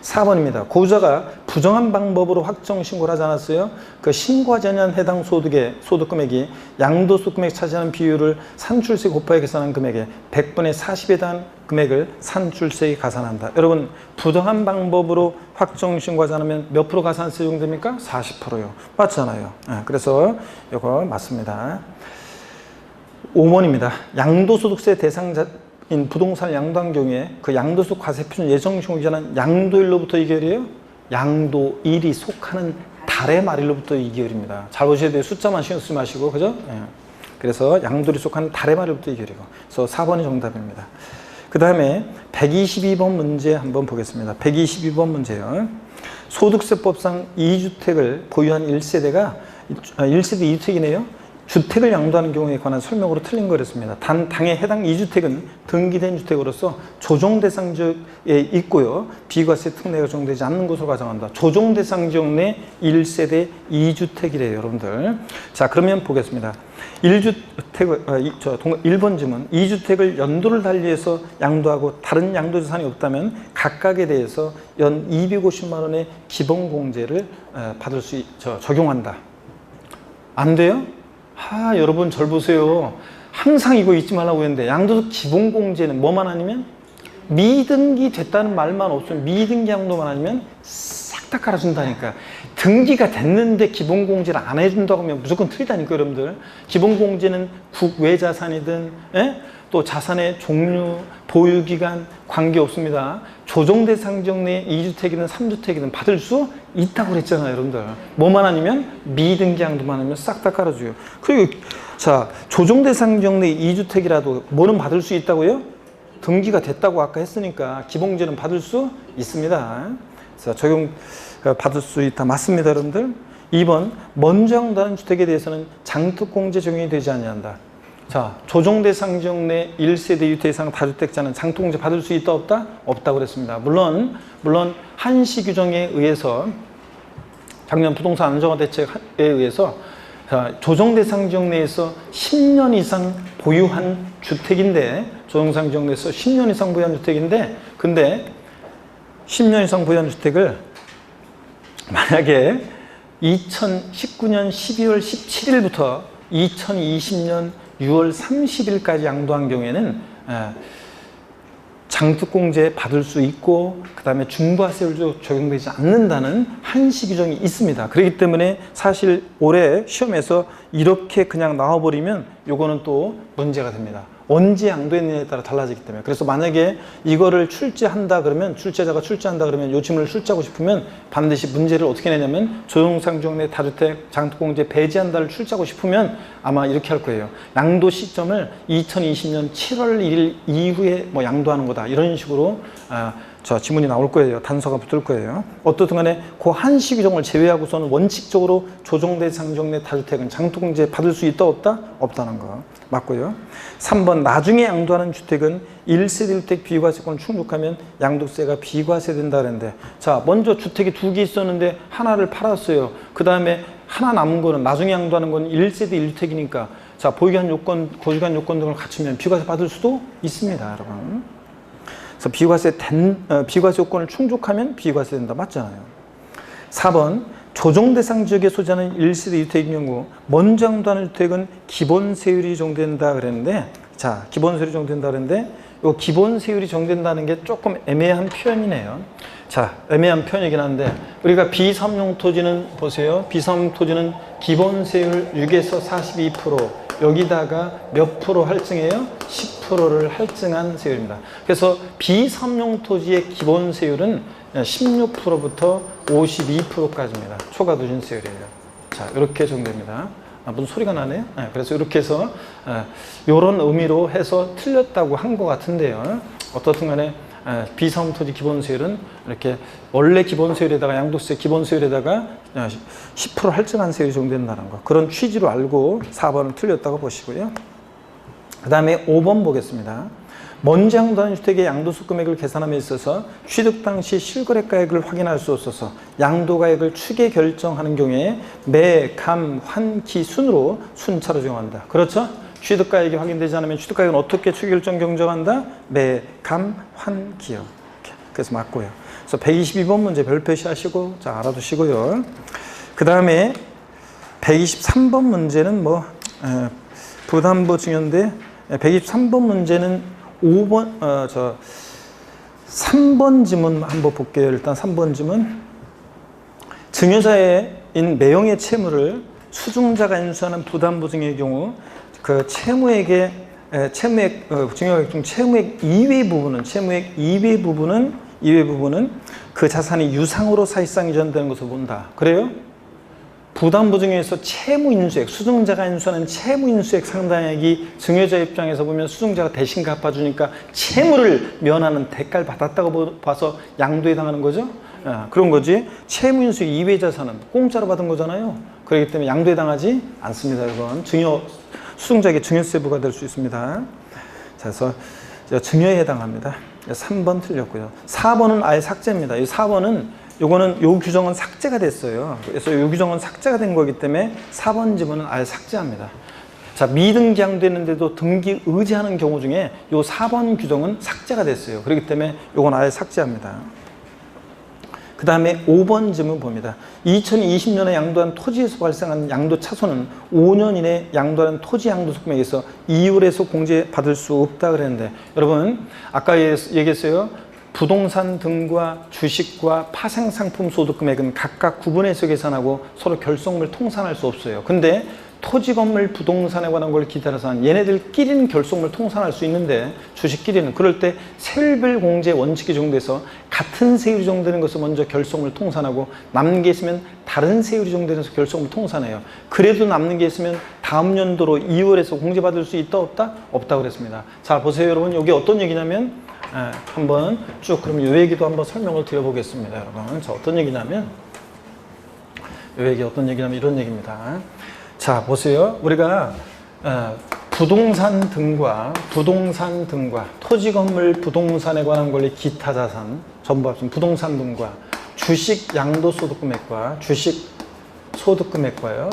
4번입니다. 고유자가 부정한 방법으로 확정 신고를 하지 않았어요? 그 신고하지 않은 해당 소득의 소득 금액이 양도소득 금액 차지하는 비율을 산출세 곱하여 계산한 금액의 100분의 40에 대한 금액을 산출세에 가산한다. 여러분, 부정한 방법으로 확정 신고하지 않으면 몇 프로 가산세 적용됩니까? 40%요. 맞잖아요. 그래서 이거 맞습니다. 5번입니다. 양도소득세 대상자 인 부동산을 양도한 경우에 그 양도소득 과세 표준 예정신고기간은 양도일로부터 2개월이에요. 양도일이 속하는 달의 말일로부터 2개월입니다. 잘 보셔야 돼요. 숫자만 신경 쓰지 마시고, 그죠? 예. 그래서 양도일이 속하는 달의 말일로부터 2개월이고. 그래서 4번이 정답입니다. 그 다음에 122번 문제 한번 보겠습니다. 122번 문제요. 소득세법상 2주택을 보유한 1세대가 1세대 2주택이네요. 주택을 양도하는 경우에 관한 설명으로 틀린 거였습니다. 단 당해 해당 2주택은 등기된 주택으로서 조정 대상 지역에 있고요. 비과세 특례가 적용되지 않는 것으로 가정한다. 조정 대상 지역 내 1세대 2주택이래요, 여러분들. 자, 그러면 보겠습니다. 1번 질문. 2주택을 연도를 달리해서 양도하고 다른 양도 재산이 없다면 각각에 대해서 연 250만 원의 기본공제를 받을 수 적용한다. 안 돼요? 여러분 절 보세요. 항상 이거 잊지 말라고 했는데 양도소득 기본공제는 뭐만 아니면 미등기 됐다는 말만 없으면 미등기 양도만 아니면 싹 다 깔아준다니까. 등기가 됐는데 기본공제를 안 해준다고 하면 무조건 틀리다니까 여러분들. 기본공제는 국외자산이든 또 자산의 종류, 보유기간 관계없습니다. 조정대상 지역 내 2주택이든 3주택이든 받을 수 있다고 그랬잖아요, 여러분들. 뭐만 아니면 미등기 양도만 하면 싹 다 깔아줘요. 그리고 자, 조정대상 지역 내 2주택이라도 뭐는 받을 수 있다고요? 등기가 됐다고 아까 했으니까 기본공제는 받을 수 있습니다. 그래서 적용 받을 수 있다. 맞습니다, 여러분들. 2번, 먼저 양도하는 주택에 대해서는 장특공제 적용이 되지 아니한다. 자, 조정대상 지역 내 1세대 유태 이상 다주택자는 장특공제 받을 수 있다 없다? 없다고 그랬습니다. 물론 한시 규정에 의해서 작년 부동산 안정화 대책에 의해서 조정대상 지역 내에서 10년 이상 보유한 주택인데 조정대상 지역 내에서 10년 이상 보유한 주택인데 근데 10년 이상 보유한 주택을 만약에 2019년 12월 17일부터 2020년 6월 30일까지 양도한 경우에는 장특공제 받을 수 있고 그 다음에 중과세율도 적용되지 않는다는 한시 규정이 있습니다. 그렇기 때문에 사실 올해 시험에서 이렇게 그냥 나와버리면 요거는 또 문제가 됩니다. 언제 양도했느냐에 따라 달라지기 때문에. 그래서 만약에 이거를 출제한다 그러면 출제자가 출제한다 그러면 요 질문을 출제하고 싶으면 반드시 문제를 어떻게 내냐면 조정상 지역 내 다주택 장특공제 배제한다를 출제하고 싶으면 아마 이렇게 할 거예요. 양도 시점을 2020년 7월 1일 이후에 뭐 양도하는 거다 이런 식으로 저 지문이 나올 거예요. 단서가 붙을 거예요. 어떻든 간에 그 한시 규정을 제외하고서는 원칙적으로 조정대상 지역 내 다주택은 장특공제 받을 수 있다 없다? 없다는 거 맞고요. 3번, 나중에 양도하는 주택은 1세대 1주택 비과세권을 충족하면 양도세가 비과세된다 그랬는데, 자, 먼저 주택이 2개 있었는데 하나를 팔았어요. 그 다음에 하나 남은 거는 나중에 양도하는 건 1세대 1주택이니까 자, 보유기한 요건, 거주기한 요건 등을 갖추면 비과세 받을 수도 있습니다, 여러분. 그래서 비과세 요건을 충족하면 비과세 된다. 맞잖아요. 4번, 조정대상 지역에 소재하는 1세대 1주택인 경우 먼저 양도하는 주택은 기본세율이 적용된다 그랬는데, 자, 기본세율이 적용된다 그랬는데 이 기본세율이 적용된다는 게 조금 애매한 표현이네요. 자, 애매한 표현이긴 한데 우리가 비삼용 토지는 보세요. 비삼용 토지는 기본세율 6에서 42% 여기다가 몇 프로 할증해요? 10%를 할증한 세율입니다. 그래서 비삼용 토지의 기본세율은 16%부터 52%까지입니다. 초과 누진세율이에요. 자, 이렇게 적용됩니다. 무슨 소리가 나네요? 네, 그래서 이렇게 해서 이런 의미로 해서 틀렸다고 한 것 같은데요. 어떻든 간에 비삼용 토지 기본세율은 이렇게 원래 기본세율에다가 양도세 기본세율에다가 10% 할증한 세율이 적용된다는 거. 그런 취지로 알고 4번은 틀렸다고 보시고요. 그 다음에 5번 보겠습니다. 먼저 양도한 주택의 양도소 금액을 계산함에 있어서 취득 당시 실거래가액을 확인할 수 없어서 양도가액을 추계 결정하는 경우에 매, 감, 환, 기 순으로 순차로 정한다. 그렇죠? 취득가액이 확인되지 않으면 취득가액은 어떻게 추계 결정 경정한다? 매, 감, 환, 기요. 그래서 맞고요. 그래서 122번 문제 별 표시하시고 자 알아두시고요. 그 다음에 123번 문제는 뭐 부담부 증여인데 123번 문제는 3번 지문 한번 볼게요. 일단 3번 지문. 증여자인 매형의 채무를 수증자가 인수하는 부담부 증여의 경우 그 채무액의 채무액 증여액 중 채무액 이외 부분은 그 자산이 유상으로 사실상 이전되는 것을 본다. 그래요? 부담부 증여에서 채무 인수액, 수증자가 인수하는 채무 인수액 상당액이 증여자 입장에서 보면 수증자가 대신 갚아주니까 채무를 면하는 대가를 받았다고 봐서 양도에 당하는 거죠. 그런 거지. 채무 인수액 이외 자산은 공짜로 받은 거잖아요. 그렇기 때문에 양도에 당하지 않습니다. 이건 수증자에게 증여세 부과될 수 있습니다. 자, 그래서 증여에 해당합니다. 3번 틀렸고요. 4번은 아예 삭제입니다. 이 4번은 요거는 요 규정은 삭제가 됐어요. 그래서 요 규정은 삭제가 된 거기 때문에 4번 지문은 아예 삭제합니다. 자, 미등기 양도했는데도 등기 의지하는 경우 중에 요 4번 규정은 삭제가 됐어요. 그렇기 때문에 요건 아예 삭제합니다. 그 다음에 5번 지문 봅니다. 2020년에 양도한 토지에서 발생한 양도 차손은 5년 이내 양도한 토지 양도소 금액에서 이율에서 공제받을 수 없다 그랬는데 여러분 아까 얘기했어요. 부동산 등과 주식과 파생상품 소득 금액은 각각 구분해서 계산하고 서로 결속물 통산할 수 없어요. 근데 토지, 건물, 부동산에 관한 걸 기다려서 한 얘네들끼리는 결속물 통산할 수 있는데 주식끼리는 그럴 때 세율별 공제 원칙이 적용돼서 같은 세율이 적용되는 것을 먼저 결속물 통산하고 남는 게 있으면 다른 세율이 적용되면서 결속물 통산해요. 그래도 남는 게 있으면 다음 연도로 2월에서 공제받을 수 있다 없다? 없다 그랬습니다. 자 보세요 여러분 여기 어떤 얘기냐면 한번 쭉 그럼 이 얘기도 한번 설명을 드려보겠습니다. 여러분 자 어떤 얘기냐면 이 얘기 어떤 얘기냐면 이런 얘기입니다. 자 보세요 우리가 부동산 등과 토지 건물 부동산에 관한 권리 기타 자산 전부 합친 부동산 등과 주식 양도소득 금액과 주식 소득 금액과요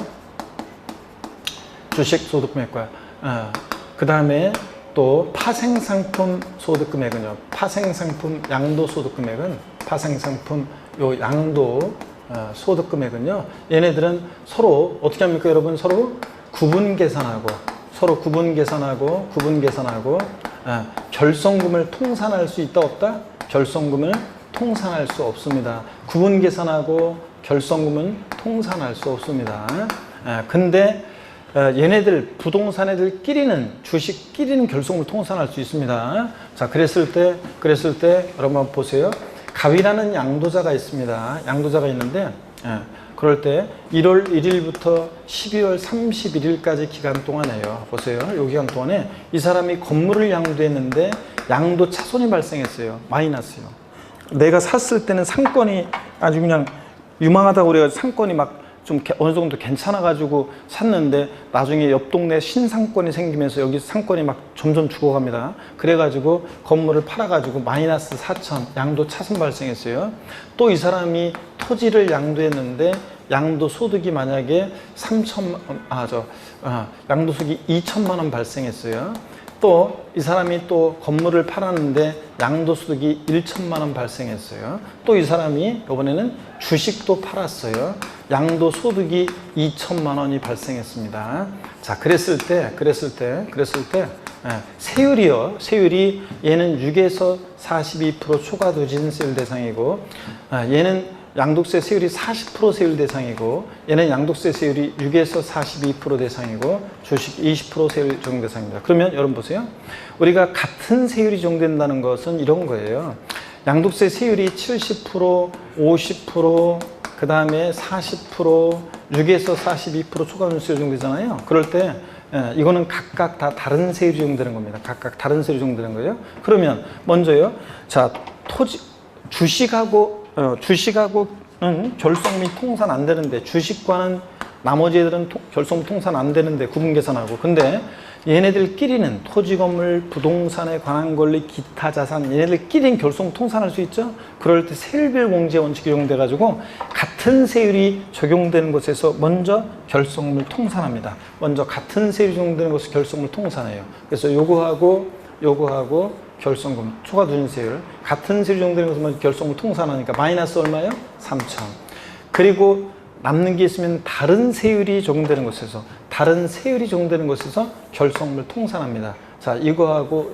주식 소득 금액과 그 다음에 또 파생상품 소득 금액은요 파생상품 양도 소득 금액은 파생상품 요 양도 소득 금액은요 얘네들은 서로 어떻게 합니까 여러분 서로 구분 계산하고 결성금을 통산할 수 있다 없다? 결성금을 통산할 수 없습니다. 구분 계산하고 결성금은 통산할 수 없습니다. 근데 얘네들 부동산 애들끼리는 주식끼리는 결성금을 통산할 수 있습니다. 자 그랬을 때 여러분 한번 보세요. 갑이라는 양도자가 있습니다. 양도자가 있는데 그럴 때 1월 1일부터 12월 31일까지 기간 동안에요. 보세요. 이 기간 동안에 이 사람이 건물을 양도했는데 양도 차손이 발생했어요. 마이너스요. 내가 샀을 때는 상권이 아주 그냥 유망하다고 그래가지고 상권이 막 좀 어느 정도 괜찮아가지고 샀는데 나중에 옆 동네 신상권이 생기면서 여기 상권이 막 점점 죽어갑니다. 그래가지고 건물을 팔아가지고 마이너스 4천 양도 차손 발생했어요. 또 이 사람이 토지를 양도했는데 양도 소득이 만약에 양도 소득이 2천만 원 발생했어요. 또 이 사람이 또 건물을 팔았는데 양도소득이 1천만 원 발생했어요. 또 이 사람이 이번에는 주식도 팔았어요. 양도소득이 2천만 원이 발생했습니다. 자, 그랬을 때 세율이요. 세율이 얘는 6에서 42% 초과 누진세율 대상이고 얘는 양도세 세율이 40% 세율 대상이고 얘는 양도세 세율이 6에서 42% 대상이고 주식 20% 세율 적용 대상입니다. 그러면 여러분 보세요. 우리가 같은 세율이 적용된다는 것은 이런 거예요. 양도세 세율이 70%, 50%, 그 다음에 40%, 6에서 42% 초과 누진세 적용되잖아요. 그럴 때 이거는 각각 다 다른 세율이 적용되는 겁니다. 각각 다른 세율이 적용되는 거예요. 그러면 먼저요. 자, 주식하고는 결성금이 통산 안 되는데 주식과는 나머지 애들은 결성금 통산 안 되는데 구분 계산하고 근데 얘네들끼리는 토지, 건물, 부동산에 관한 권리, 기타 자산, 얘네들끼리는 결속 통산할 수 있죠. 그럴 때 세율별 공제 원칙이 적용돼 가지고 같은 세율이 적용되는 곳에서 먼저 결속물 통산합니다. 먼저 같은 세율이 적용되는 곳에서 결속물 통산해요. 그래서 요거하고 결손금 초과 누진세율 같은 세율이 적용되는 곳에서 먼저 결속물 통산하니까 마이너스 얼마예요? 3,000. 그리고 남는 게 있으면 다른 세율이 적용되는 곳에서 결속물 통산합니다. 자, 이거하고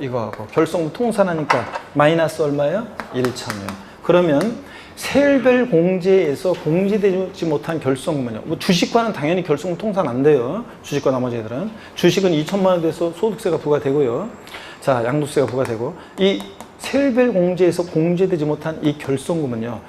결속물 통산하니까 마이너스 얼마예요? 1,000이요. 그러면 세율별 공제에서 공제되지 못한 결속물은요. 뭐 주식과는 당연히 결속물 통산 안 돼요. 주식과 나머지 애들은. 주식은 2천만 원 돼서 소득세가 부과되고요. 자, 양도세가 부과되고 이 세율별 공제에서 공제되지 못한 이 결손금은요.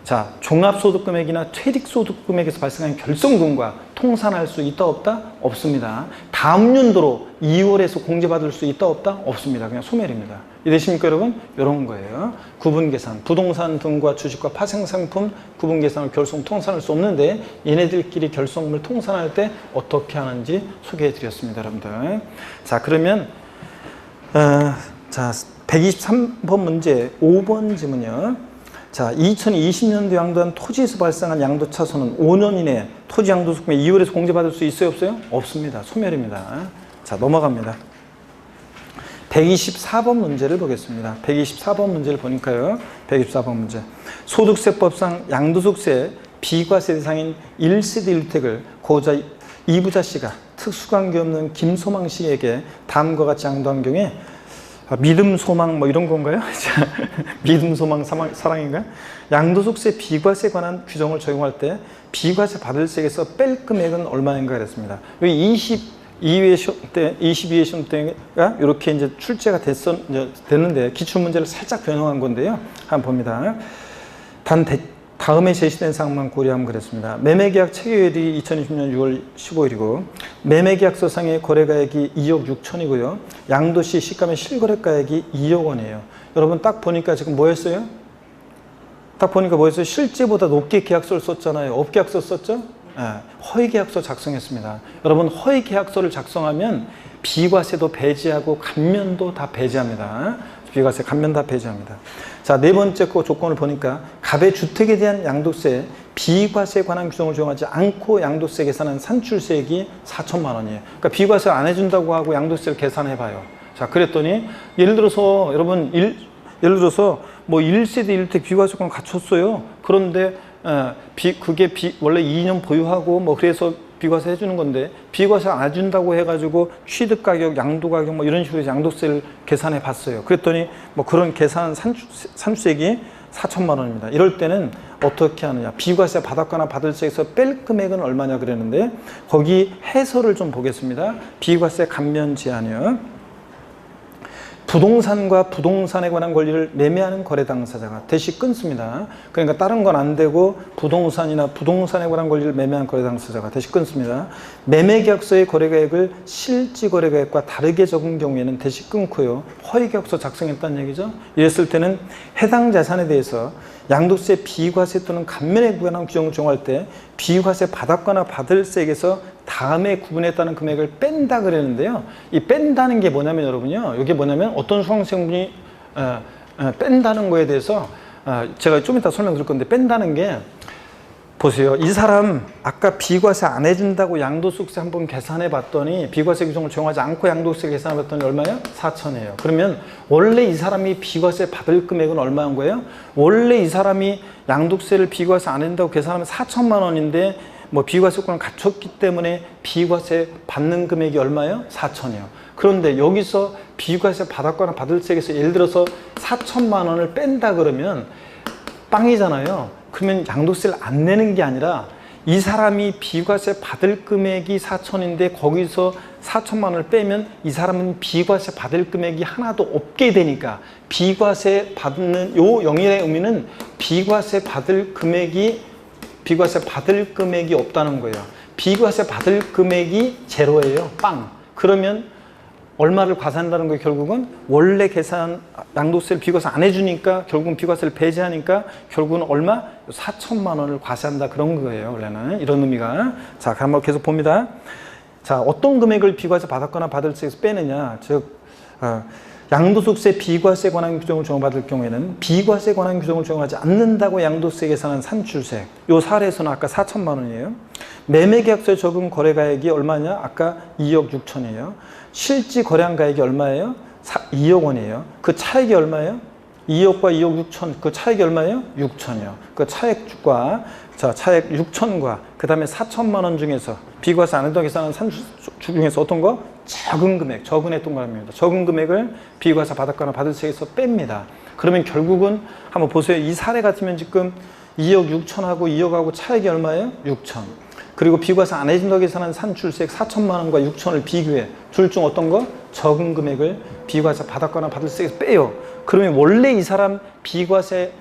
자, 종합소득금액이나 퇴직소득금액에서 발생한 결손금과 통산할 수 있다 없다? 없습니다. 다음 연도로 2월에서 공제받을 수 있다 없다? 없습니다. 그냥 소멸입니다. 이해되십니까 여러분? 이런 거예요. 구분계산, 부동산 등과 주식과 파생상품 구분계산을 결손 통산할 수 없는데 얘네들끼리 결손금을 통산할 때 어떻게 하는지 소개해 드렸습니다. 여러분들. 자, 그러면 자, 123번 문제 5번 지문이요. 자, 2020년도 양도한 토지에서 발생한 양도 차손은 5년 이내 토지 양도소득금액 2월에서 공제받을 수 있어요? 없어요? 없습니다. 소멸입니다. 자, 넘어갑니다. 124번 문제를 보겠습니다. 124번 문제를 보니까요. 124번 문제. 소득세법상 양도소득세 비과세 대상인 1세대 1택을 고자 이부자 씨가 특수관계 없는 김소망 씨에게 다음과 같이 양도한 경우에 믿음, 소망 뭐 이런 건가요? 믿음, 소망, 사랑인가요? 양도소득세 비과세에 관한 규정을 적용할 때 비과세 받을 세에서 뺄 금액은 얼마인가 그랬습니다. 여기 22회 시험 때가 이렇게 이제 출제가 됐는데 기출문제를 살짝 변형한 건데요. 한번 봅니다. 다음에 제시된 사항만 고려하면 그랬습니다. 매매계약 체결일이 2020년 6월 15일이고 매매계약서상의 거래가액이 2억 6천이고요. 양도시 시가의 실거래가액이 2억 원이에요. 여러분 딱 보니까 지금 뭐였어요? 실제보다 높게 계약서를 썼잖아요. 업계약서 썼죠? 네. 허위계약서 작성했습니다. 여러분 허위계약서를 작성하면 비과세도 배제하고 감면도 다 배제합니다. 비과세, 감면 다 배제합니다. 자, 네 번째 거 조건을 보니까 갑의 주택에 대한 양도세, 비과세에 관한 규정을 적용하지 않고 양도세 계산한 산출세액이 4천만 원이에요. 그러니까 비과세 안 해준다고 하고 양도세를 계산해봐요. 자, 그랬더니 예를 들어서 여러분 뭐 1세대 1택 비과세권 갖췄어요. 그런데 그게 원래 2년 보유하고 뭐 그래서 비과세 해주는 건데 비과세 안 해준다고 해가지고 취득가격, 양도가격 뭐 이런 식으로 양도세를 계산해 봤어요. 그랬더니 뭐 그런 계산 산출세액이 4천만 원입니다. 이럴 때는 어떻게 하느냐. 비과세 받았거나 받을 세에서 뺄 금액은 얼마냐 그랬는데 거기 해설을 좀 보겠습니다. 비과세 감면 제한이요. 부동산과 부동산에 관한 권리를 매매하는 거래 당사자가 대시 끊습니다. 그러니까 다른 건 안 되고 부동산이나 부동산에 관한 권리를 매매하는 거래 당사자가 대시 끊습니다. 매매계약서의 거래가액을 실지거래가액과 다르게 적은 경우에는 대시 끊고요. 허위계약서 작성했다는 얘기죠. 이랬을 때는 해당 자산에 대해서 양도세 비과세 또는 감면에 관한 규정을 적용할 때 비과세 받았거나 받을 세액에서 다음에 구분했다는 금액을 뺀다 그랬는데요. 이 뺀다는 게 뭐냐면 여러분요. 이게 뭐냐면 어떤 수강생분이 뺀다는 거에 대해서 제가 좀 이따 설명드릴 건데 뺀다는 게 보세요. 이 사람 아까 비과세 안 해준다고 양도소득세 한번 계산해 봤더니 비과세 규정을 적용하지 않고 양도세 계산해 봤더니 얼마예요? 4천이에요. 그러면 원래 이 사람이 비과세 받을 금액은 얼마인 거예요? 원래 이 사람이 양도세를 비과세 안 한다고 계산하면 4천만 원인데 뭐 비과세권을 갖췄기 때문에 비과세 받는 금액이 얼마예요? 4천이요. 그런데 여기서 비과세 받았거나 받을 세액에서 예를 들어서 4천만 원을 뺀다 그러면 빵이잖아요. 그러면 양도세를 안 내는 게 아니라 이 사람이 비과세 받을 금액이 4천인데 거기서 4천만 원을 빼면 이 사람은 비과세 받을 금액이 하나도 없게 되니까 비과세 받는 요 영일의 의미는 비과세 받을 금액이 없다는 거예요. 비과세 받을 금액이 제로예요. 빵. 그러면 얼마를 과세한다는 거예요. 결국은 원래 계산 양도세를 비과세 안 해주니까 결국은 비과세를 배제하니까 결국은 얼마? 4천만 원을 과세한다 그런 거예요. 원래는 이런 의미가. 자, 한번 계속 봅니다. 자, 어떤 금액을 비과세 받았거나 받을세에서 빼느냐. 즉, 양도소득세 비과세 관한 규정을 적용받을 경우에는 비과세 관한 규정을 적용하지 않는다고 양도세 계산한 산출세. 요 사례에서는 아까 4천만 원이에요. 매매계약서에 적은 거래가액이 얼마냐? 아까 2억 6천이에요. 실지 거래한 가액이 얼마예요? 2억 원이에요. 그 차액이 얼마예요? 2억과 2억 6천. 그 차액이 얼마예요? 6천이요. 그 차액과 차액 6천과 그 다음에 4천만 원 중에서 비과세 안 한다고 계산한 산출 중에서 어떤 거? 적은 금액, 적은했던 거랍니다. 적은 금액을 비과세 받았거나 받을세에서 뺍니다. 그러면 결국은 한번 보세요. 이 사례 같으면 지금 2억 6천하고 2억하고 차액이 얼마예요? 6천. 그리고 비과세 안 해준다고 계산한 산출세액 4천만 원과 6천을 비교해. 둘 중 어떤 거? 적은 금액을 비과세 받았거나 받을세에서 빼요. 그러면 원래 이 사람 비과세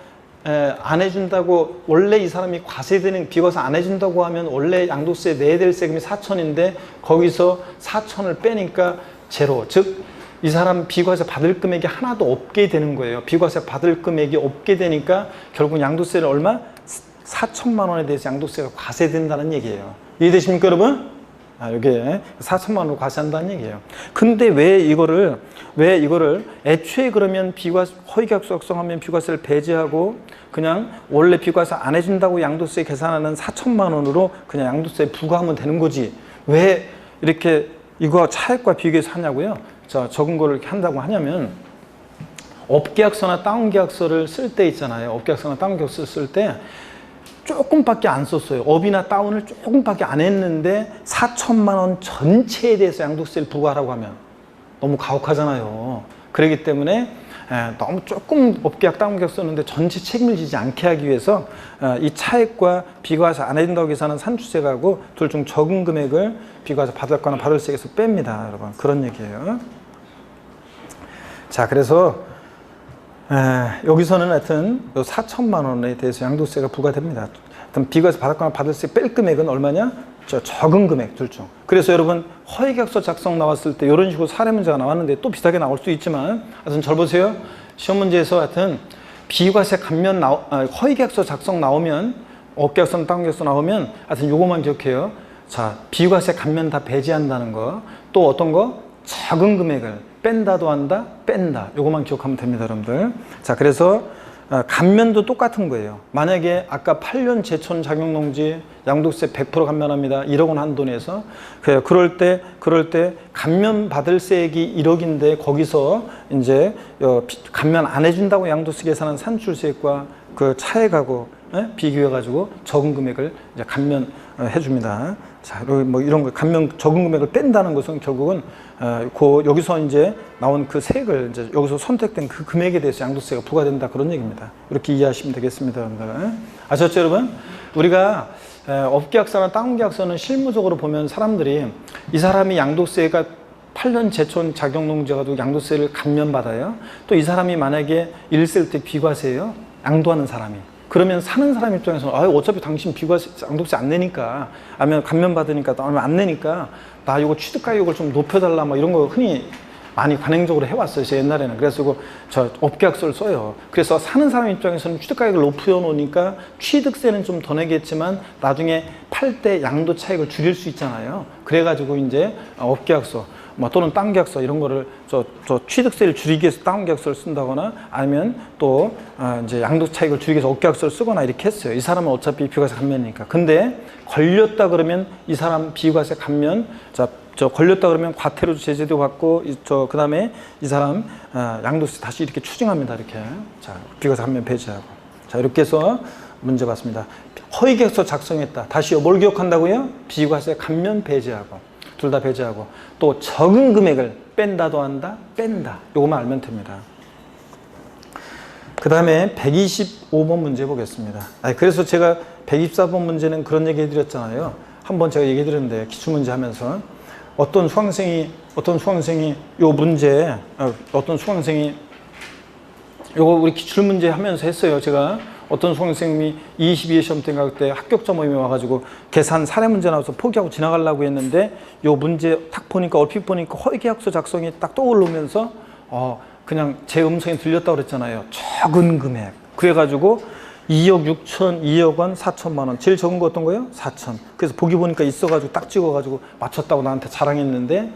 안 해준다고, 원래 이 사람이 과세되는, 비과세 안 해준다고 하면 원래 양도세 내야 될 세금이 4천인데 거기서 4천을 빼니까 제로. 즉, 이 사람 비과세 받을 금액이 하나도 없게 되는 거예요. 비과세 받을 금액이 없게 되니까 결국 양도세를 얼마? 4천만 원에 대해서 양도세가 과세된다는 얘기예요. 이해되십니까, 여러분? 이게 4천만 원으로 과세한다는 얘기예요. 근데 왜 이거를 애초에 그러면 허위계약서 작성하면 비과세를 배제하고 그냥 원래 비과세 안 해준다고 양도세 계산하는 4천만 원으로 그냥 양도세 부과하면 되는 거지. 왜 이렇게 이거 차액과 비교해서 하냐고요? 적은 거를 이렇게 한다고 하냐면 업계약서나 다운계약서를 쓸 때 있잖아요. 업계약서나 다운계약서를 쓸 때 조금밖에 안 썼어요. 업이나 다운을 조금밖에 안 했는데 4천만 원 전체에 대해서 양도세를 부과하라고 하면 너무 가혹하잖아요. 그렇기 때문에 너무 조금 업계약, 다운계약 썼는데 전체 책임을 지지 않게 하기 위해서 이 차액과 비과세 안 해준다고 계산한 산출세가하고 둘 중 적은 금액을 비과세 받았거나 받을세에서 뺍니다. 여러분, 그런 얘기예요. 자, 그래서 여기서는 하여튼 4천만 원에 대해서 양도세가 부과됩니다. 하여튼 비과세 받았거나 받을세 뺄 금액은 얼마냐? 적은 금액 둘 중. 그래서 여러분 허위계약서 작성 나왔을 때 이런 식으로 사례 문제가 나왔는데 또 비슷하게 나올 수 있지만 하여튼 잘 보세요. 시험 문제에서 하여튼 비과세 감면 허위계약서 작성 나오면 업계약서나 다운계약서 나오면 하여튼 요거만 기억해요. 자, 비과세 감면 다 배제한다는 거. 또 어떤 거? 적은 금액을 뺀다도 한다, 뺀다. 요거만 기억하면 됩니다, 여러분들. 자, 그래서 감면도 똑같은 거예요. 만약에 아까 8년 제촌 자격농지 양도세 100% 감면합니다. 1억 원 한돈에서. 그럴 때 감면 받을 세액이 1억인데 거기서 이제 감면 안 해준다고 양도세 계산한 산출세액과 그 차액하고 비교해가지고 적은 금액을 이제 감면해 줍니다. 자, 뭐 이런 거 감면 적은 금액을 뺀다는 것은 결국은 여기서 이제 나온 그 세액을 이제 여기서 선택된 그 금액에 대해서 양도세가 부과된다 그런 얘기입니다. 이렇게 이해하시면 되겠습니다, 여러분들. 아셨죠, 여러분? 우리가 업계약서나 다운계약서는 실무적으로 보면 사람들이 이 사람이 양도세가 8년 제촌 자격농지가도 양도세를 감면받아요. 또 이 사람이 만약에 1세 때 비과세예요. 양도하는 사람이. 그러면 사는 사람 입장에서는 어차피 당신 비과세 양도세 안 내니까, 아니면 감면받으니까, 아니면 안 내니까 나 이거 취득가격을 좀 높여달라 뭐 이런 거 흔히 많이 관행적으로 해왔어요. 제 옛날에는. 그래서 저 업계약서를 써요. 그래서 사는 사람 입장에서는 취득가격을 높여놓으니까 취득세는 좀 더 내겠지만 나중에 팔 때 양도 차익을 줄일 수 있잖아요. 그래가지고 이제 업계약서 또는 다운계약서 이런 거를 저 취득세를 줄이기 위해서 다운계약서를 쓴다거나 아니면 또 이제 양도 차익을 줄이기 위해서 업계약서를 쓰거나 이렇게 했어요. 이 사람은 어차피 비과세 감면이니까. 근데 걸렸다 그러면 이 사람 비과세 감면, 걸렸다 그러면 과태료 제재도 받고 그 다음에 이 사람 양도세 다시 이렇게 추징합니다. 이렇게. 자, 비과세 감면 배제하고. 자, 이렇게 해서 문제 봤습니다. 허위계약서 작성했다. 다시요. 뭘 기억한다고요? 비과세 감면 배제하고. 둘 다 배제하고. 또 적은 금액을 뺀다도 한다, 뺀다. 요것만 알면 됩니다. 그 다음에 125번 문제 보겠습니다. 그래서 제가 124번 문제는 그런 얘기 해드렸잖아요. 한번 제가 얘기 해드렸는데 기출문제 하면서 어떤 수강생이 요 문제, 요거 우리 기출문제 하면서 했어요. 제가 어떤 수강생이 22회 시험 때 합격자 모임에 와가지고 계산 사례 문제 나와서 포기하고 지나가려고 했는데 요 문제 딱 보니까 얼핏 보니까 허위계약서 작성이 딱 떠오르면서 그냥 제 음성이 들렸다고 그랬잖아요. 적은 금액. 그래가지고 2억 6천, 2억 원, 4천만 원. 제일 적은 거 어떤 거예요? 4천. 그래서 보기 보니까 있어가지고 딱 찍어가지고 맞췄다고 나한테 자랑했는데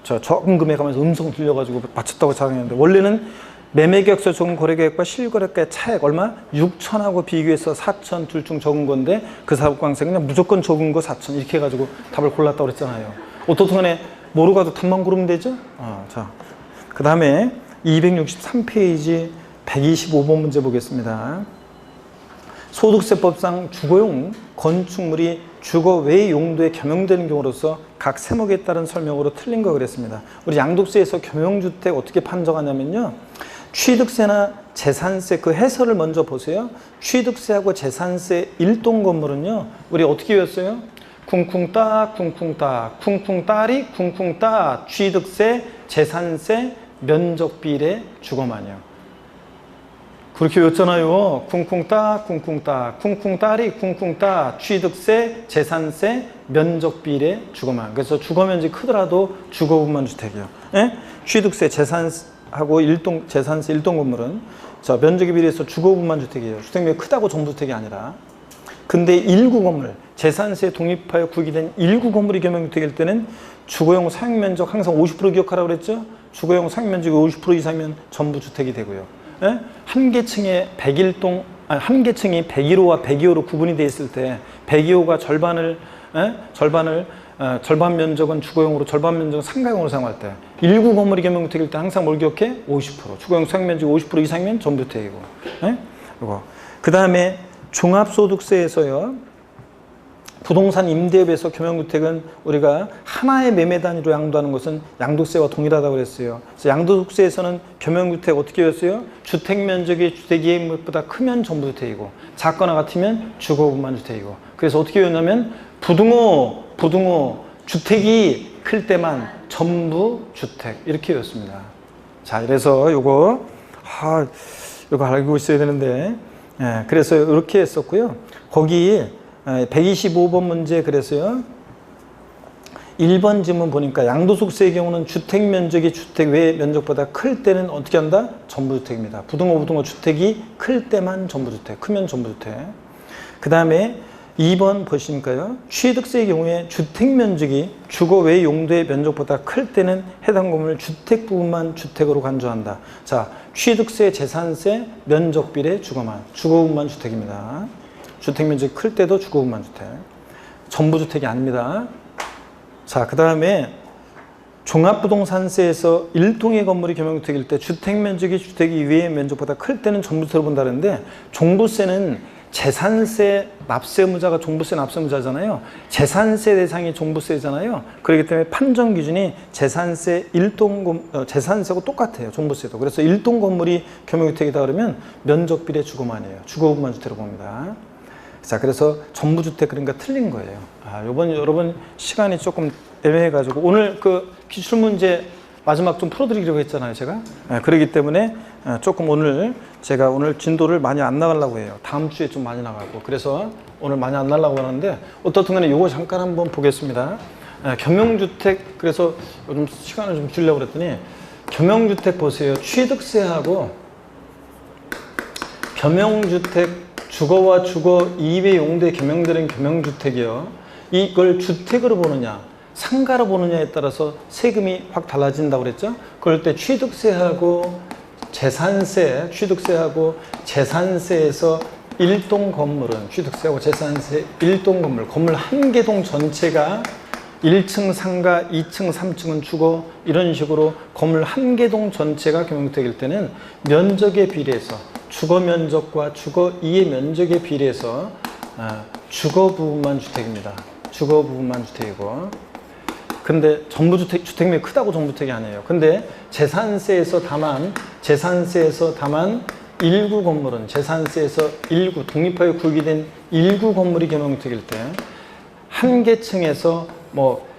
저 적은 금액 하면서 음성 들려가지고 맞췄다고 자랑했는데 원래는 매매계약서 적은 거래계획과 실거래가의 차액 얼마? 6천하고 비교해서 4천 둘 중 적은 건데 그 사업광생 그냥 무조건 적은 거 4천 이렇게 해가지고 답을 골랐다고 그랬잖아요. 어떻든 간에 모르고 가도 답만 고르면 되죠? 자, 그 다음에 263페이지 125번 문제 보겠습니다. 소득세법상 주거용 건축물이 주거 외 용도에 겸용되는 경우로서 각 세목에 따른 설명으로 틀린 거 그랬습니다. 우리 양도세에서 겸용주택 어떻게 판정하냐면요. 취득세나 재산세 그 해설을 먼저 보세요. 취득세하고 재산세 일동 건물은요. 우리 어떻게 외웠어요? 쿵쿵따 쿵쿵따 쿵쿵따리 쿵쿵따 취득세 재산세 면적비례 주거만이요. 그렇게 외웠잖아요. 쿵쿵따 쿵쿵따 쿵쿵따리 쿵쿵따 취득세 재산세 면적비례 주거만. 그래서 주거면적이 크더라도 주거부만 주택이요. 예? 취득세 재산하고 재산세 일동 건물은 자 면적에 비례해서 주거부만 주택이에요. 주택면이 크다고 전부주택이 아니라. 근데 일구 건물 재산세 독립하여 구기된 일구 건물이 겸용주택일 때는 주거용 사용면적 항상 50% 기억하라고 그랬죠. 주거용 사용면적이 50% 이상이면 전부 주택이 되고요. 예? 한 개층에 101동, 한 개층이 101호와 102호로 구분이 되어 있을 때 102호가 절반 면적은 주거용으로 절반 면적은 상가용으로 사용할 때 일구 건물이 겸용주택일 때 항상 뭘 기억해? 50% 주거용 사용면적이 50% 이상이면 전부주택이고. 예? 이거. 그 다음에 종합소득세에서요. 부동산 임대업에서 겸용주택은 우리가 하나의 매매 단위로 양도하는 것은 양도세와 동일하다고 그랬어요. 그래서 양도세에서는 겸용주택 어떻게 했어요? 주택 면적이 주택 이해물보다 크면 전부주택이고 작거나 같으면 주거부만 주택이고. 그래서 어떻게 했냐면 부등호 주택이 클 때만 전부주택 이렇게 외웠습니다. 자, 그래서 요거 알고 있어야 되는데 그래서 이렇게 했었고요. 거기 125번 문제 그래서요. 1번 지문 보니까 양도소득세의 경우는 주택 면적이 주택 외 면적보다 클 때는 어떻게 한다? 전부주택입니다. 부등호 주택이 클 때만 전부주택, 크면 전부주택. 그 다음에 2번 보시니까요. 취득세의 경우에 주택 면적이 주거 외 용도의 면적보다 클 때는 해당 건물 주택 부분만 주택으로 간주한다. 자, 취득세, 재산세, 면적비례, 주거만, 주거 부분만 주택입니다. 주택 면적이 클 때도 주거부만 주택. 전부주택이 아닙니다. 자, 그 다음에 종합부동산세에서 일동의 건물이 겸용주택일 때 주택 면적이 주택 이외의 면적보다 클 때는 전부주택으로 본다는데 종부세는 재산세 납세의무자가 종부세 납세의무자잖아요. 재산세 대상이 종부세잖아요. 그렇기 때문에 판정 기준이 재산세하고 똑같아요. 종부세도. 그래서 일동 건물이 겸용주택이다 그러면 면적비례 주거만이에요. 주거부만 주택으로 봅니다. 자, 그래서 전부주택 그러니까 틀린 거예요. 요번 여러분 시간이 조금 애매해가지고 오늘 그 기출문제 마지막 좀 풀어드리려고 했잖아요, 제가. 그렇기 때문에 조금 제가 오늘 진도를 많이 안 나가려고 해요. 다음 주에 좀 많이 나가고. 그래서 오늘 많이 안 나가려고 하는데 어떻든 간에 요거 잠깐 한번 보겠습니다. 겸용주택, 그래서 요즘 시간을 좀 주려고 그랬더니 겸용주택 보세요. 취득세하고 겸용주택 주거와 주거 이외 용도에 겸용되는 겸용주택이요. 이걸 주택으로 보느냐, 상가로 보느냐에 따라서 세금이 확 달라진다고 그랬죠. 그럴 때 취득세하고 재산세에서 일동 건물은 취득세하고 재산세 일동 건물 한 개동 전체가 1층 상가, 2층, 3층은 주거 이런 식으로 건물 한 개동 전체가 겸용주택일 때는 면적에 비례해서 주거 면적과 주거 이해 면적에 비례해서 주거 부분만 주택입니다. 주거 부분만 주택이고. 근데 전부주택, 주택면이 크다고 전부주택이 아니에요. 근데 재산세에서 다만 일구 건물은 재산세에서 일구 독립하여 구기된 일구 건물이 겸용주택일 때 한 개층에서